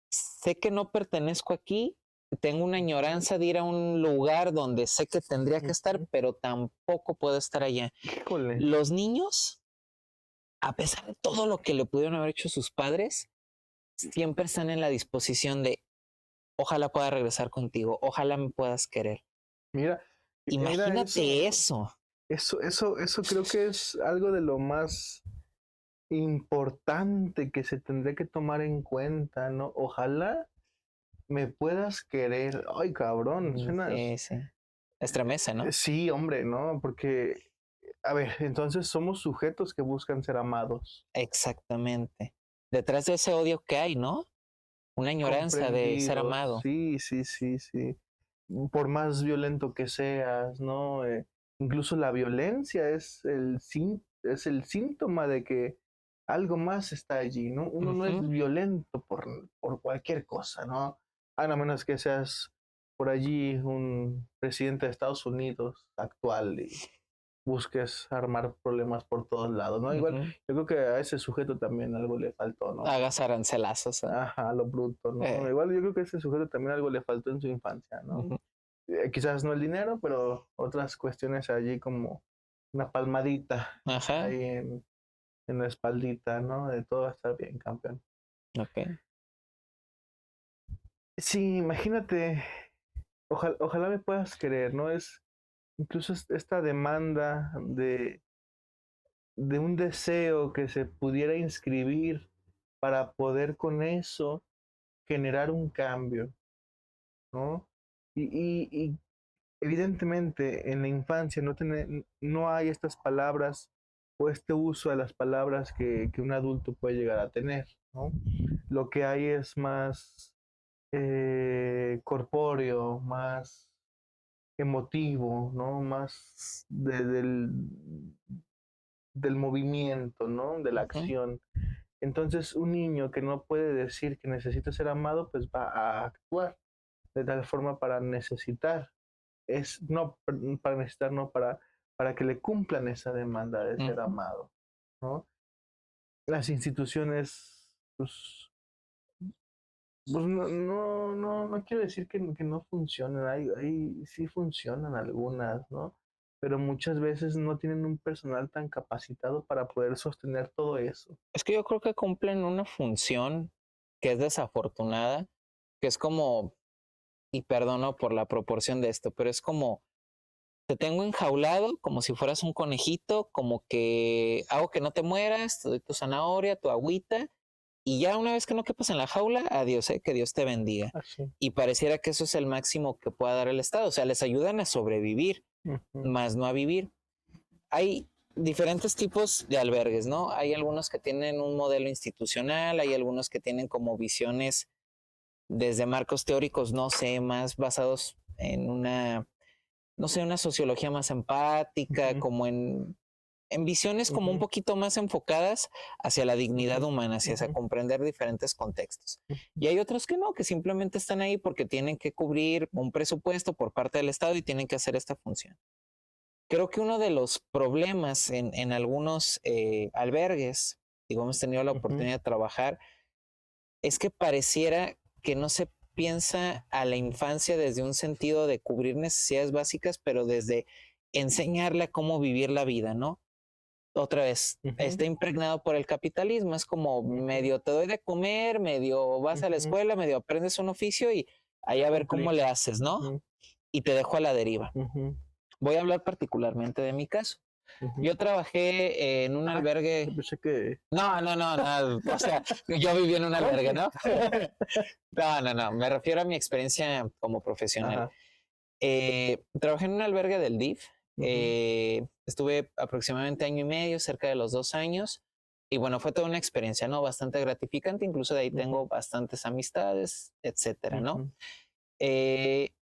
sé que no pertenezco aquí, tengo una Ujú. añoranza de ir a un lugar donde sé que tendría que estar, Ujú. pero tampoco puedo estar allá. Híjole. Los niños, a pesar de todo lo que le pudieron haber hecho sus padres, siempre están en la disposición de ojalá pueda regresar contigo, ojalá me puedas querer. Mira, mira Imagínate eso, eso. eso creo que es algo de lo más importante que se tendría que tomar en cuenta, ¿no? Ojalá me puedas querer. Ay, cabrón, suenas. Sí, sí. Estremece, ¿no? Sí, hombre, ¿no? Porque, a ver, entonces somos sujetos que buscan ser amados, Exactamente. Detrás de ese odio que hay, ¿no? Una añoranza de ser comprendidos. amado. Sí, sí, sí, sí. Por más violento que seas, ¿no? Incluso la violencia es el síntoma de que algo más está allí, ¿no? Uno no es Ujú. violento por cualquier cosa, ¿no? A no menos que seas por allí un presidente de Estados Unidos actual y busques armar problemas por todos lados, ¿no? Igual, Ujú. yo creo que a ese sujeto también algo le faltó, ¿no? Hagas arancelazos, ¿eh? Ajá, lo bruto, ¿no? Eh, Igual yo creo que a ese sujeto también algo le faltó en su infancia, ¿no? ujú. Quizás no el dinero, pero otras cuestiones allí como una palmadita Ajá. ahí en la espaldita, ¿no? De todo va a estar bien, campeón. Ok. Sí, imagínate, ojalá me puedas querer, ¿no? Es incluso esta demanda de un deseo que se pudiera inscribir para poder con eso generar un cambio, ¿no? Y evidentemente en la infancia no hay estas palabras o este uso de las palabras que un adulto puede llegar a tener, ¿no? Lo que hay es más corpóreo, más emotivo, ¿no? Más del movimiento, ¿no? De la Ujú. acción. Entonces, un niño que no puede decir que necesita ser amado, pues va a actuar de tal forma para necesitar, no para necesitar, no para que le cumplan esa demanda de ser amado, ¿no? Las instituciones, pues no quiero decir que no funcionen, sí funcionan algunas, ¿no? Pero muchas veces no tienen un personal tan capacitado para poder sostener todo eso. Es que yo creo que cumplen una función que es desafortunada, que es como, y perdono por la proporción de esto, pero es como, te tengo enjaulado como si fueras un conejito, como que hago que no te mueras, te doy tu zanahoria, tu agüita, y ya una vez que no quepas en la jaula, adiós, que Dios te bendiga. Así. Y pareciera que eso es el máximo que pueda dar el Estado. O sea, les ayudan a sobrevivir, más no a vivir. Hay diferentes tipos de albergues, ¿no? Hay algunos que tienen un modelo institucional, hay algunos que tienen como visiones desde marcos teóricos, no sé, más basados en una, no sé, una sociología más empática, como en visiones como un poquito más enfocadas hacia la dignidad humana, hacia comprender diferentes contextos. Y hay otros que no, que simplemente están ahí porque tienen que cubrir un presupuesto por parte del Estado y tienen que hacer esta función. Creo que uno de los problemas en algunos albergues, digo, hemos tenido la oportunidad de trabajar, es que pareciera que no se piensa a la infancia desde un sentido de cubrir necesidades básicas, pero desde enseñarle a cómo vivir la vida, ¿no? Otra vez, está impregnado por el capitalismo, es como medio te doy de comer, medio vas a la escuela, medio aprendes un oficio y ahí a ver cómo le haces, ¿no? Y te dejo a la deriva. Voy a hablar particularmente de mi caso. Yo trabajé en un albergue. Pensé que... No, o sea, yo viví en un albergue, ¿no? No, me refiero a mi experiencia como profesional. Trabajé en un albergue del DIF. Estuve aproximadamente año y medio, cerca de los 2 años. Y bueno, fue toda una experiencia, ¿no? Bastante gratificante. Incluso de ahí tengo bastantes amistades, etcétera, ¿no?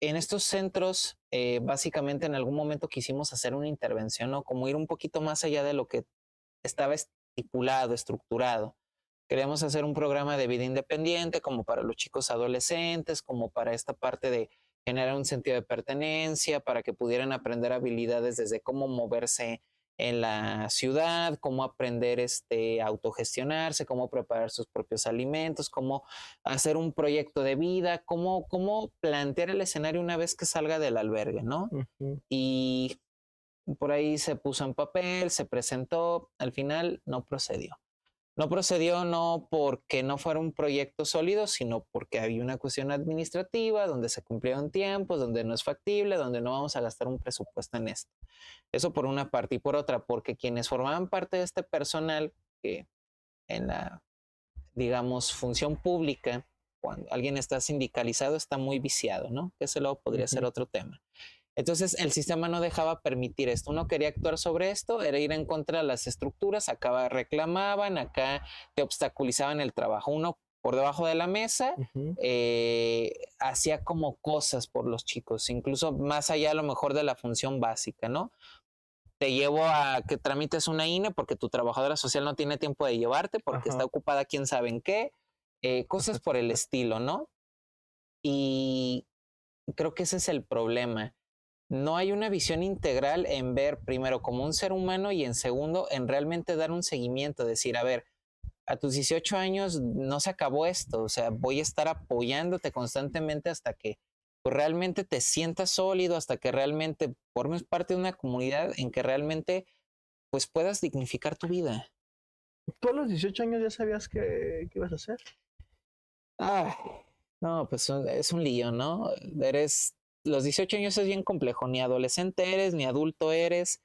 En estos centros, básicamente en algún momento quisimos hacer una intervención, ¿no? Como ir un poquito más allá de lo que estaba estipulado, estructurado. Queríamos hacer un programa de vida independiente como para los chicos adolescentes, como para esta parte de generar un sentido de pertenencia, para que pudieran aprender habilidades desde cómo moverse en la ciudad, cómo aprender a autogestionarse, cómo preparar sus propios alimentos, cómo hacer un proyecto de vida, cómo plantear el escenario una vez que salga del albergue, ¿no? Y por ahí se puso en papel, se presentó, al final no procedió. No procedió no porque no fuera un proyecto sólido, sino porque había una cuestión administrativa donde se cumplieron tiempos, donde no es factible, donde no vamos a gastar un presupuesto en esto. Eso por una parte, y por otra, porque quienes formaban parte de este personal, que en la, digamos, función pública, cuando alguien está sindicalizado, está muy viciado, ¿no? Ese luego podría ser otro tema. Entonces el sistema no dejaba permitir esto. Uno quería actuar sobre esto, era ir en contra de las estructuras, acá reclamaban, acá te obstaculizaban el trabajo. Uno por debajo de la mesa hacía como cosas por los chicos, incluso más allá a lo mejor de la función básica, ¿no? Te llevo a que tramites una INE porque tu trabajadora social no tiene tiempo de llevarte porque está ocupada quién sabe en qué, cosas por el estilo, ¿no? Y creo que ese es el problema. No hay una visión integral en ver primero como un ser humano y en segundo en realmente dar un seguimiento, decir, a ver, a tus 18 años no se acabó esto, o sea, voy a estar apoyándote constantemente hasta que pues, realmente te sientas sólido, hasta que realmente formes parte de una comunidad en que realmente pues puedas dignificar tu vida. ¿Tú a los 18 años ya sabías qué ibas a hacer? Ay, no, pues es un lío, ¿no? Los 18 años es bien complejo, ni adolescente eres, ni adulto eres,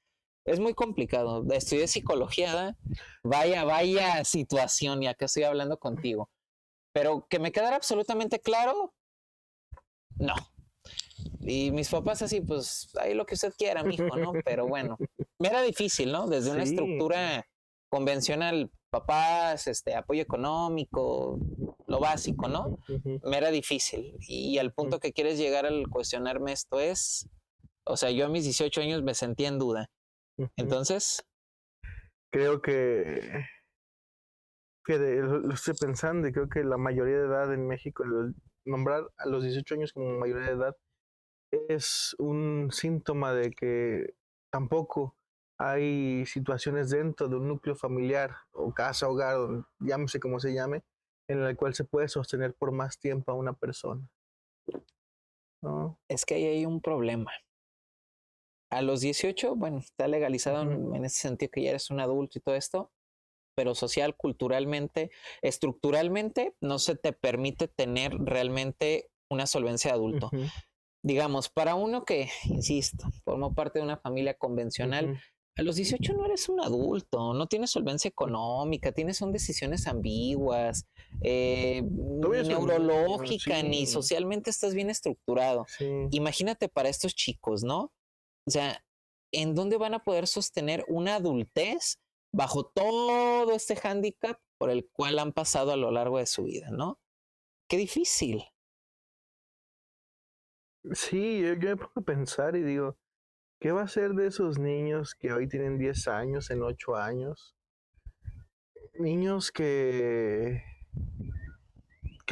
es muy complicado. Estudié psicología, vaya situación, ya que estoy hablando contigo. Pero que me quedara absolutamente claro, no. Y mis papás así, pues, ahí lo que usted quiera, mijo, ¿no? Pero bueno, me era difícil, ¿no? Desde una estructura convencional, papás, apoyo económico, lo básico, ¿no? Me era difícil. Y al punto que quieres llegar al cuestionarme esto es, o sea, yo a mis 18 años me sentía en duda. Entonces, creo que lo estoy pensando y creo que la mayoría de edad en México, nombrar a los 18 años como mayoría de edad es un síntoma de que tampoco hay situaciones dentro de un núcleo familiar o casa, hogar, llámese como se llame, en la cual se puede sostener por más tiempo a una persona, ¿no? Es que ahí hay un problema. A los 18, bueno, está legalizado Ujú, en ese sentido que ya eres un adulto y todo esto, pero social, culturalmente, estructuralmente, no se te permite tener realmente una solvencia de adulto. ujú, Digamos, para uno que, insisto, formó parte de una familia convencional, ujú. a los 18 no eres un adulto, no tienes solvencia económica, son decisiones ambiguas, Todavía ni es un niño, neurológica, ni sí, socialmente estás bien estructurado. sí. Imagínate para estos chicos, ¿no? O sea, ¿en dónde van a poder sostener una adultez bajo todo este hándicap por el cual han pasado a lo largo de su vida, ¿no? Qué difícil. Sí, yo me pongo a pensar y digo, ¿qué va a ser de esos niños que hoy tienen 10 años, en 8 años? Niños que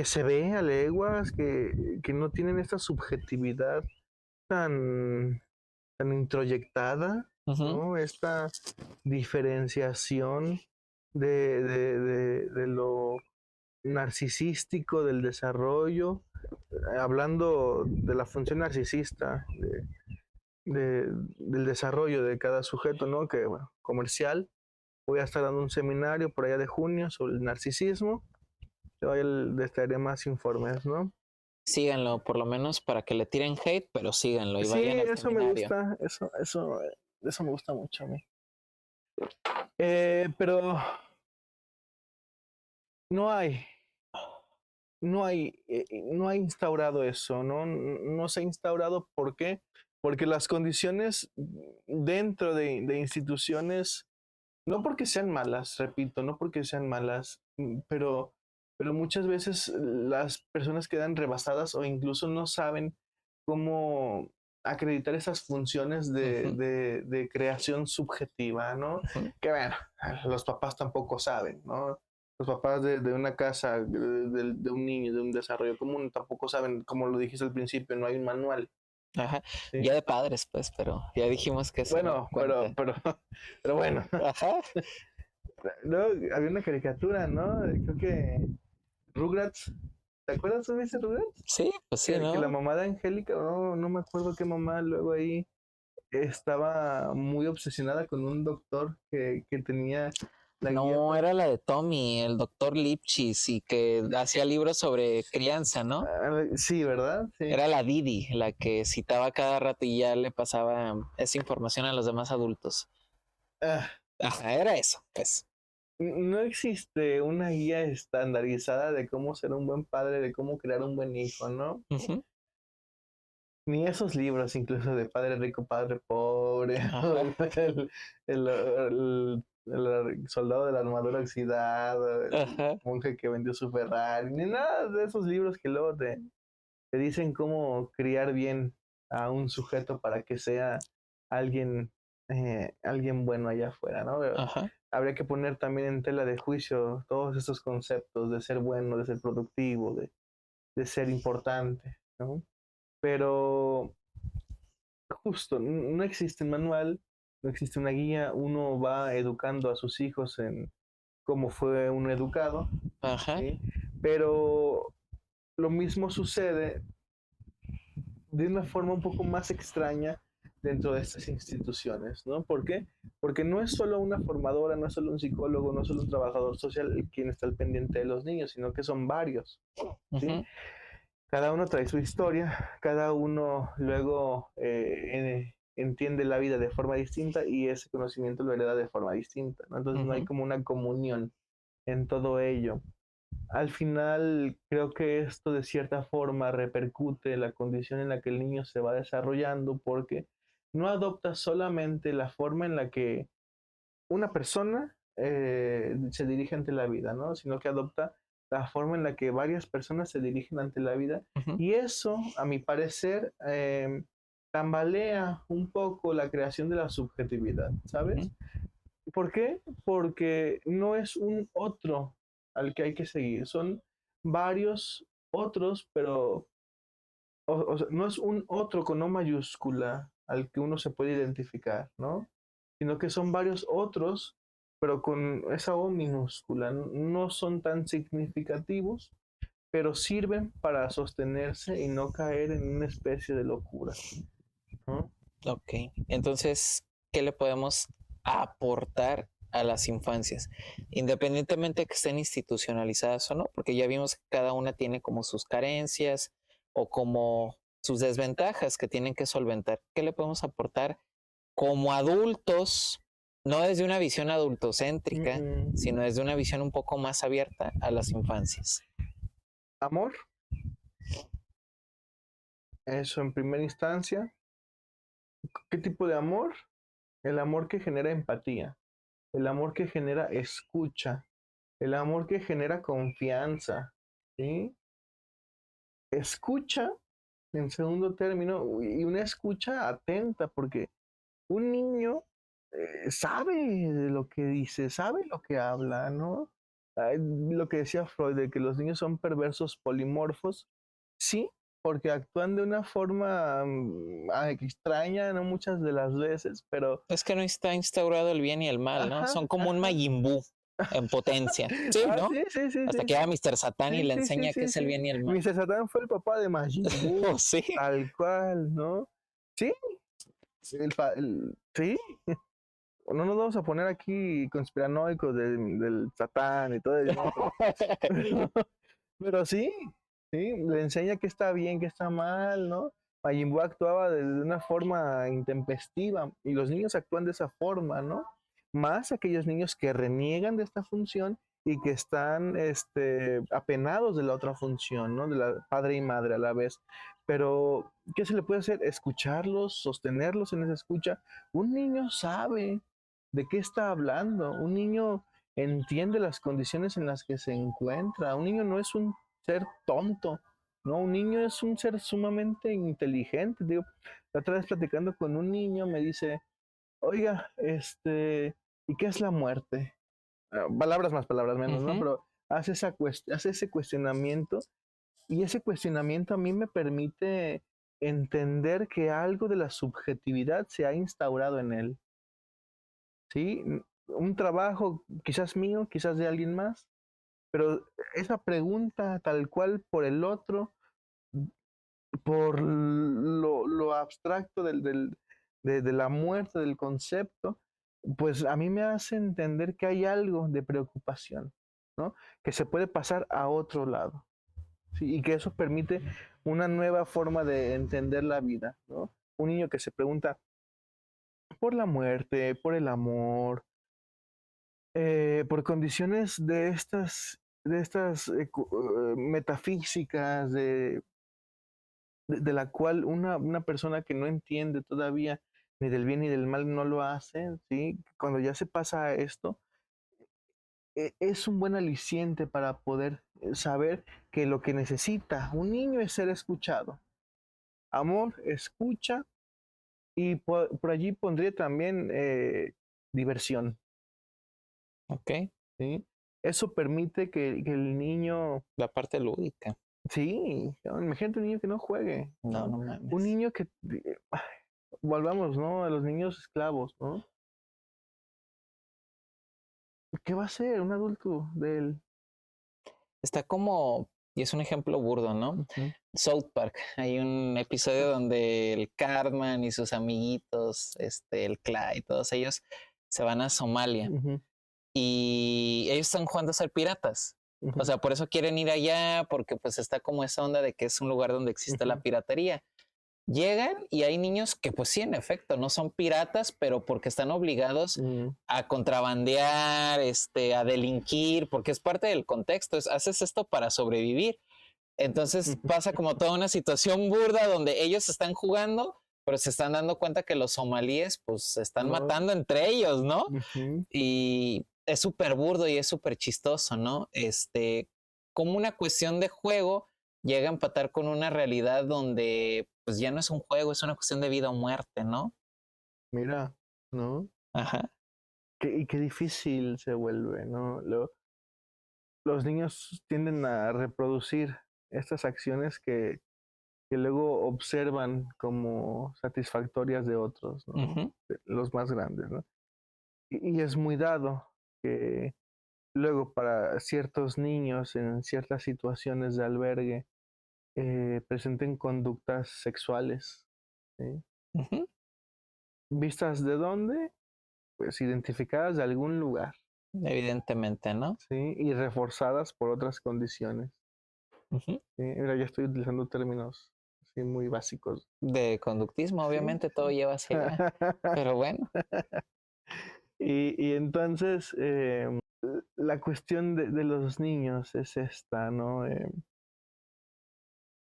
se ve a leguas, que no tienen esta subjetividad tan, tan introyectada, Ujú, ¿no? Esta diferenciación de lo narcisístico del desarrollo, hablando de la función narcisista, del desarrollo de cada sujeto, ¿no? Que, bueno, comercial. Voy a estar dando un seminario por allá de junio sobre el narcisismo. Yo les traeré más informes, ¿no? síganlo, por lo menos para que le tiren hate, pero síganlo y Sí, vayan al eso me seminario. gusta, eso me gusta mucho a mí. Pero no hay, no hay instaurado eso, ¿no? No se ha instaurado, ¿por qué? Porque las condiciones dentro de instituciones, no porque sean malas, repito, no porque sean malas, pero muchas veces las personas quedan rebasadas o incluso no saben cómo acreditar esas funciones Ujú, de creación subjetiva, ¿no? ujú. Que bueno, los papás tampoco saben, ¿no? Los papás de una casa, de un niño, de un desarrollo común, tampoco saben, como lo dijiste al principio, no hay un manual, Ajá. ¿sí? Ya de padres, pues, pero ya dijimos que eso no Bueno, cuenta. pero bueno, Ajá. no, había una caricatura, ¿no? Creo que Rugrats, ¿te acuerdas de ese Rugrats? Sí, pues sí, Que la ¿no? mamá de Angélica, no me acuerdo qué mamá, luego ahí estaba muy obsesionada con un doctor que tenía la guía No, para... era la de Tommy, el doctor Lipchitz, y que hacía libros sobre crianza, ¿no? Sí, ¿verdad? Sí. Era la Didi, la que citaba cada rato y ya le pasaba esa información a los demás adultos. Ah, Ajá, era eso, pues. no existe una guía estandarizada de cómo ser un buen padre, de cómo crear un buen hijo, ¿no? Ujú. Ni esos libros, incluso de Padre Rico, Padre Pobre, o Ajá, el soldado de la armadura oxidada, el ajá. monje que vendió su Ferrari, ni nada de esos libros que luego te dicen cómo criar bien a un sujeto para que sea alguien, alguien bueno allá afuera, ¿no? Pero Ajá. habría que poner también en tela de juicio todos estos conceptos de ser bueno, de ser productivo, de ser importante, ¿no? Pero justo, no existe un manual, no existe una guía, uno va educando a sus hijos en cómo fue uno educado, Ajá. ¿sí? Pero lo mismo sucede de una forma un poco más extraña dentro de estas instituciones, ¿no? ¿Por qué? Porque no es solo una formadora, no es solo un psicólogo, no es solo un trabajador social quien está al pendiente de los niños, sino que son varios, ¿sí? Ujú, Cada uno trae su historia, cada uno luego entiende la vida de forma distinta y ese conocimiento lo hereda de forma distinta, ¿no? Entonces no hay ujú, como una comunión en todo ello. Al final creo que esto de cierta forma repercute en la condición en la que el niño se va desarrollando porque no adopta solamente la forma en la que una persona se dirige ante la vida, ¿no? Sino que adopta la forma en la que varias personas se dirigen ante la vida. ujú, Y eso, a mi parecer, tambalea un poco la creación de la subjetividad, ujú. ¿sabes? ¿Por qué? Porque no es un otro. al que hay que seguir. Son varios otros, pero o sea, no es un otro con O mayúscula al que uno se puede identificar, ¿no? Sino que son varios otros, pero con esa O minúscula. No son tan significativos, pero sirven para sostenerse y no caer en una especie de locura, ¿no? Ok, entonces, ¿qué le podemos aportar a las infancias? Independientemente de que estén institucionalizadas o no, porque ya vimos que cada una tiene como sus carencias o como sus desventajas que tienen que solventar. ¿Qué le podemos aportar como adultos, no desde una visión adultocéntrica, sino desde una visión un poco más abierta a las infancias? Amor, eso en primera instancia. ¿Qué tipo de amor? El amor que genera empatía, el amor que genera escucha, el amor que genera confianza, ¿sí? Escucha, en segundo término, y una escucha atenta, porque un niño sabe de lo que dice, sabe lo que habla, ¿no? Lo que decía Freud, de que los niños son perversos polimorfos, sí, porque actúan de una forma extraña, ¿no? Muchas de las veces, pero... Es que no está instaurado el bien y el mal, ¿no? Ajá, Son como un ajá. Majin Buu en potencia. Sí, ¿no? Sí, sí, sí, Hasta sí, que sí. llega Mr. Satán y Sí, le sí, sí, enseña qué sí, es el sí. bien y el mal. Mr. Satan fue el papá de Majin Buu, Oh, sí. tal cual, ¿no? Sí, sí. No nos vamos a poner aquí conspiranoicos del Satán y todo eso, ¿no? Pero sí, sí, le enseña que está bien, que está mal, ¿no? Majin Buu actuaba de una forma intempestiva y los niños actúan de esa forma, ¿no? Más aquellos niños que reniegan de esta función y que están apenados de la otra función, ¿no? De la padre y madre a la vez. Pero, ¿qué se le puede hacer? Escucharlos, sostenerlos en esa escucha. Un niño sabe de qué está hablando. Un niño entiende las condiciones en las que se encuentra. Un niño no es un ser tonto, ¿no? Un niño es un ser sumamente inteligente. Digo, la otra vez platicando con un niño me dice, oiga, ¿y qué es la muerte? Palabras más, palabras menos, ¿no? Ujú. Pero hace ese cuestionamiento y ese cuestionamiento a mí me permite entender que algo de la subjetividad se ha instaurado en él, ¿sí? Un trabajo quizás mío, quizás de alguien más, pero esa pregunta tal cual por el otro, por lo abstracto de la muerte, del concepto, pues a mí me hace entender que hay algo de preocupación, ¿no? Que se puede pasar a otro lado, ¿sí? Y que eso permite una nueva forma de entender la vida, ¿no? Un niño que se pregunta por la muerte, por el amor, por condiciones de estas metafísicas, de la cual una persona que no entiende todavía ni del bien ni del mal no lo hace, ¿sí? Cuando ya se pasa a esto, es un buen aliciente para poder saber que lo que necesita un niño es ser escuchado. Amor, escucha y por allí pondría también diversión, Ok, ¿sí? Eso permite que el niño, la parte lúdica. sí, ¿no? Imagínate un niño que no juegue, No, ¿no? no Un mames. niño que, volvamos, ¿no? A los niños esclavos, ¿no? ¿Qué va a ser un adulto de él? Está como, y es un ejemplo burdo, ¿no? Ujú, South Park. Hay un episodio donde el Cartman y sus amiguitos, el Clyde, todos ellos se van a Somalia ujú, y ellos están jugando a ser piratas. O ujú, sea, por eso quieren ir allá, porque pues está como esa onda de que es un lugar donde existe la ujú, piratería. Llegan y hay niños que pues sí, en efecto, no son piratas, pero porque están obligados ujú, a contrabandear, a delinquir, porque es parte del contexto, haces esto para sobrevivir. Entonces ujú, pasa como toda una situación burda donde ellos están jugando, pero se están dando cuenta que los somalíes pues se están no, matando entre ellos, ¿no? ujú. Y es súper burdo y es súper chistoso, ¿no? Como una cuestión de juego llega a empatar con una realidad donde pues ya no es un juego, es una cuestión de vida o muerte, ¿no? Mira, ¿no? Ajá. Y qué difícil se vuelve, ¿no? los niños tienden a reproducir estas acciones que luego observan como satisfactorias de otros, ¿no? Ujú, De los más grandes, ¿no? Y es muy dado que luego para ciertos niños en ciertas situaciones de albergue presenten conductas sexuales, ¿sí? ujú. ¿Vistas de dónde? Pues identificadas de algún lugar, Evidentemente, ¿no? ¿sí? Y reforzadas por otras condiciones. Ujú. ¿Sí? Mira, ya estoy utilizando términos así muy básicos. De conductismo, Sí, obviamente sí. todo lleva hacia allá, pero bueno. Y entonces, la cuestión de los niños es esta, ¿no?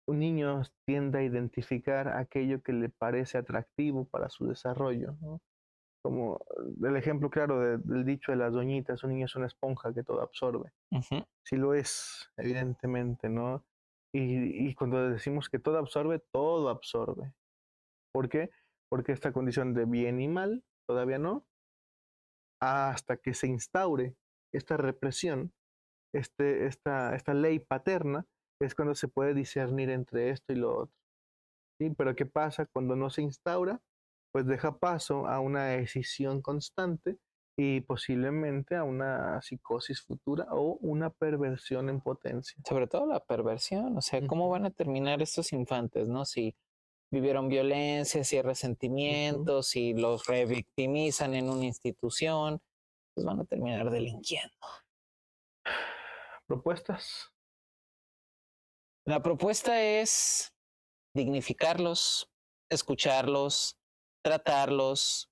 Un niño tiende a identificar aquello que le parece atractivo para su desarrollo, ¿no? Como el ejemplo claro del dicho de las doñitas, un niño es una esponja que todo absorbe. Ujú, Sí lo es, evidentemente, ¿no? Y cuando decimos que todo absorbe. ¿Por qué? Porque esta condición de bien y mal, todavía no, hasta que se instaure esta represión, esta ley paterna, es cuando se puede discernir entre esto y lo otro. ¿Sí? Pero ¿qué pasa cuando no se instaura? Pues deja paso a una decisión constante y posiblemente a una psicosis futura o una perversión en potencia. sobre todo la perversión, o sea, ¿cómo Ujú, van a terminar estos infantes, no? Si vivieron violencia, si hay ujú. resentimientos, si los revictimizan en una institución, pues van a terminar delinquiendo. ¿Propuestas? La propuesta es dignificarlos, escucharlos, tratarlos,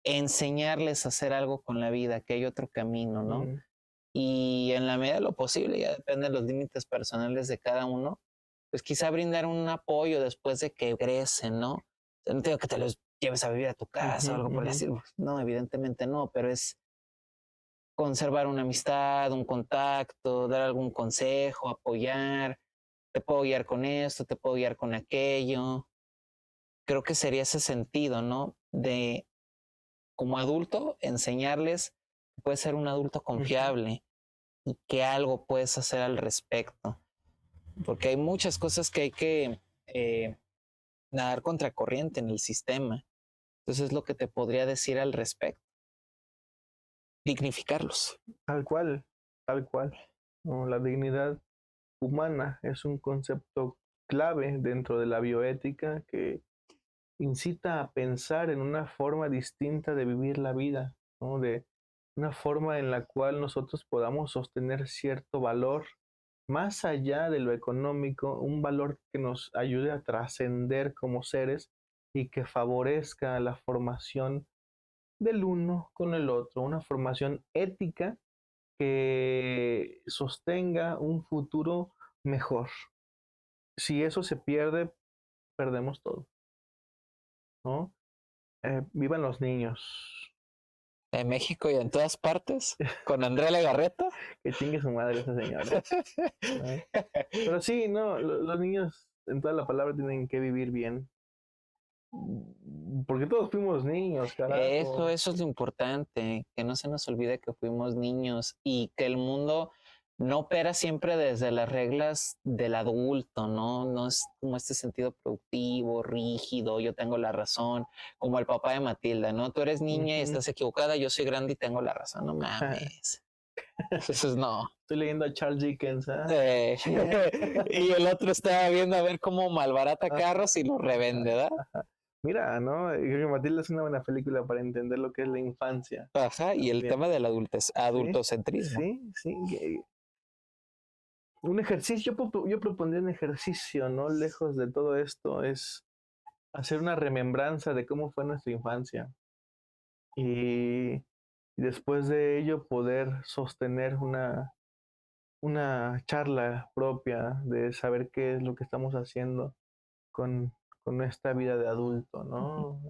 enseñarles a hacer algo con la vida, que hay otro camino, ¿no? Mm, Y en la medida de lo posible, ya depende de los límites personales de cada uno, pues quizá brindar un apoyo después de que egresen, ¿no? O sea, no te digo que te los lleves a vivir a tu ujú, casa o algo por el ujú. estilo. Pues, no, evidentemente no, pero es conservar una amistad, un contacto, dar algún consejo, apoyar, te puedo guiar con esto, te puedo guiar con aquello. Creo que sería ese sentido, ¿no? De como adulto enseñarles que puedes ser un adulto Ujú. confiable y que algo puedes hacer al respecto, porque hay muchas cosas que hay que nadar contracorriente en el sistema. Entonces es lo que te podría decir al respecto. Dignificarlos. Tal cual, tal cual. ¿No? La dignidad humana es un concepto clave dentro de la bioética que incita a pensar en una forma distinta de vivir la vida, ¿no? De una forma en la cual nosotros podamos sostener cierto valor más allá de lo económico, un valor que nos ayude a trascender como seres y que favorezca la formación del uno con el otro, una formación ética que sostenga un futuro mejor. Si eso se pierde, perdemos todo, ¿no? Vivan los niños. En México y en todas partes. Con Andrea Legarreta. Que chingue su madre esa señora, ¿no? Pero sí, no, los niños en toda la palabra tienen que vivir bien. Porque todos fuimos niños, carajo. Eso es lo importante, que no se nos olvide que fuimos niños y que el mundo no opera siempre desde las reglas del adulto, ¿no? No es como este sentido productivo, rígido, yo tengo la razón, como el papá de Matilda, ¿no? Tú eres niña y Ujú. estás equivocada, yo soy grande y tengo la razón, no mames. Eso es no. Estoy leyendo a Charles Dickens, ¿ah? Eh, y el otro estaba viendo a ver cómo malbarata Ajá, carros y los revende, ajá, ¿verdad? ajá. Mira, ¿no? Creo que Matilda es una buena película para entender lo que es la infancia Ajá, y el también. tema del Sí, adultocentrismo. sí, sí. Un ejercicio, yo propondría un ejercicio, ¿no? Lejos de todo esto, es hacer una remembranza de cómo fue nuestra infancia y después de ello poder sostener una charla propia de saber qué es lo que estamos haciendo con, con esta vida de adulto, ¿no?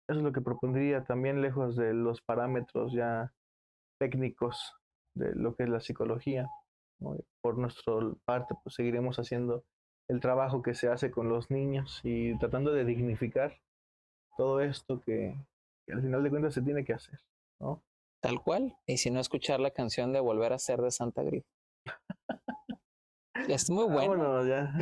Eso es lo que propondría también lejos de los parámetros ya técnicos de lo que es la psicología, ¿no? Por nuestra parte, pues seguiremos haciendo el trabajo que se hace con los niños y tratando de dignificar todo esto que al final de cuentas se tiene que hacer, ¿no? tal cual. Y si no, escuchar la canción de Volver a Ser de Santa Grifa. Es muy bueno. Vámonos ya.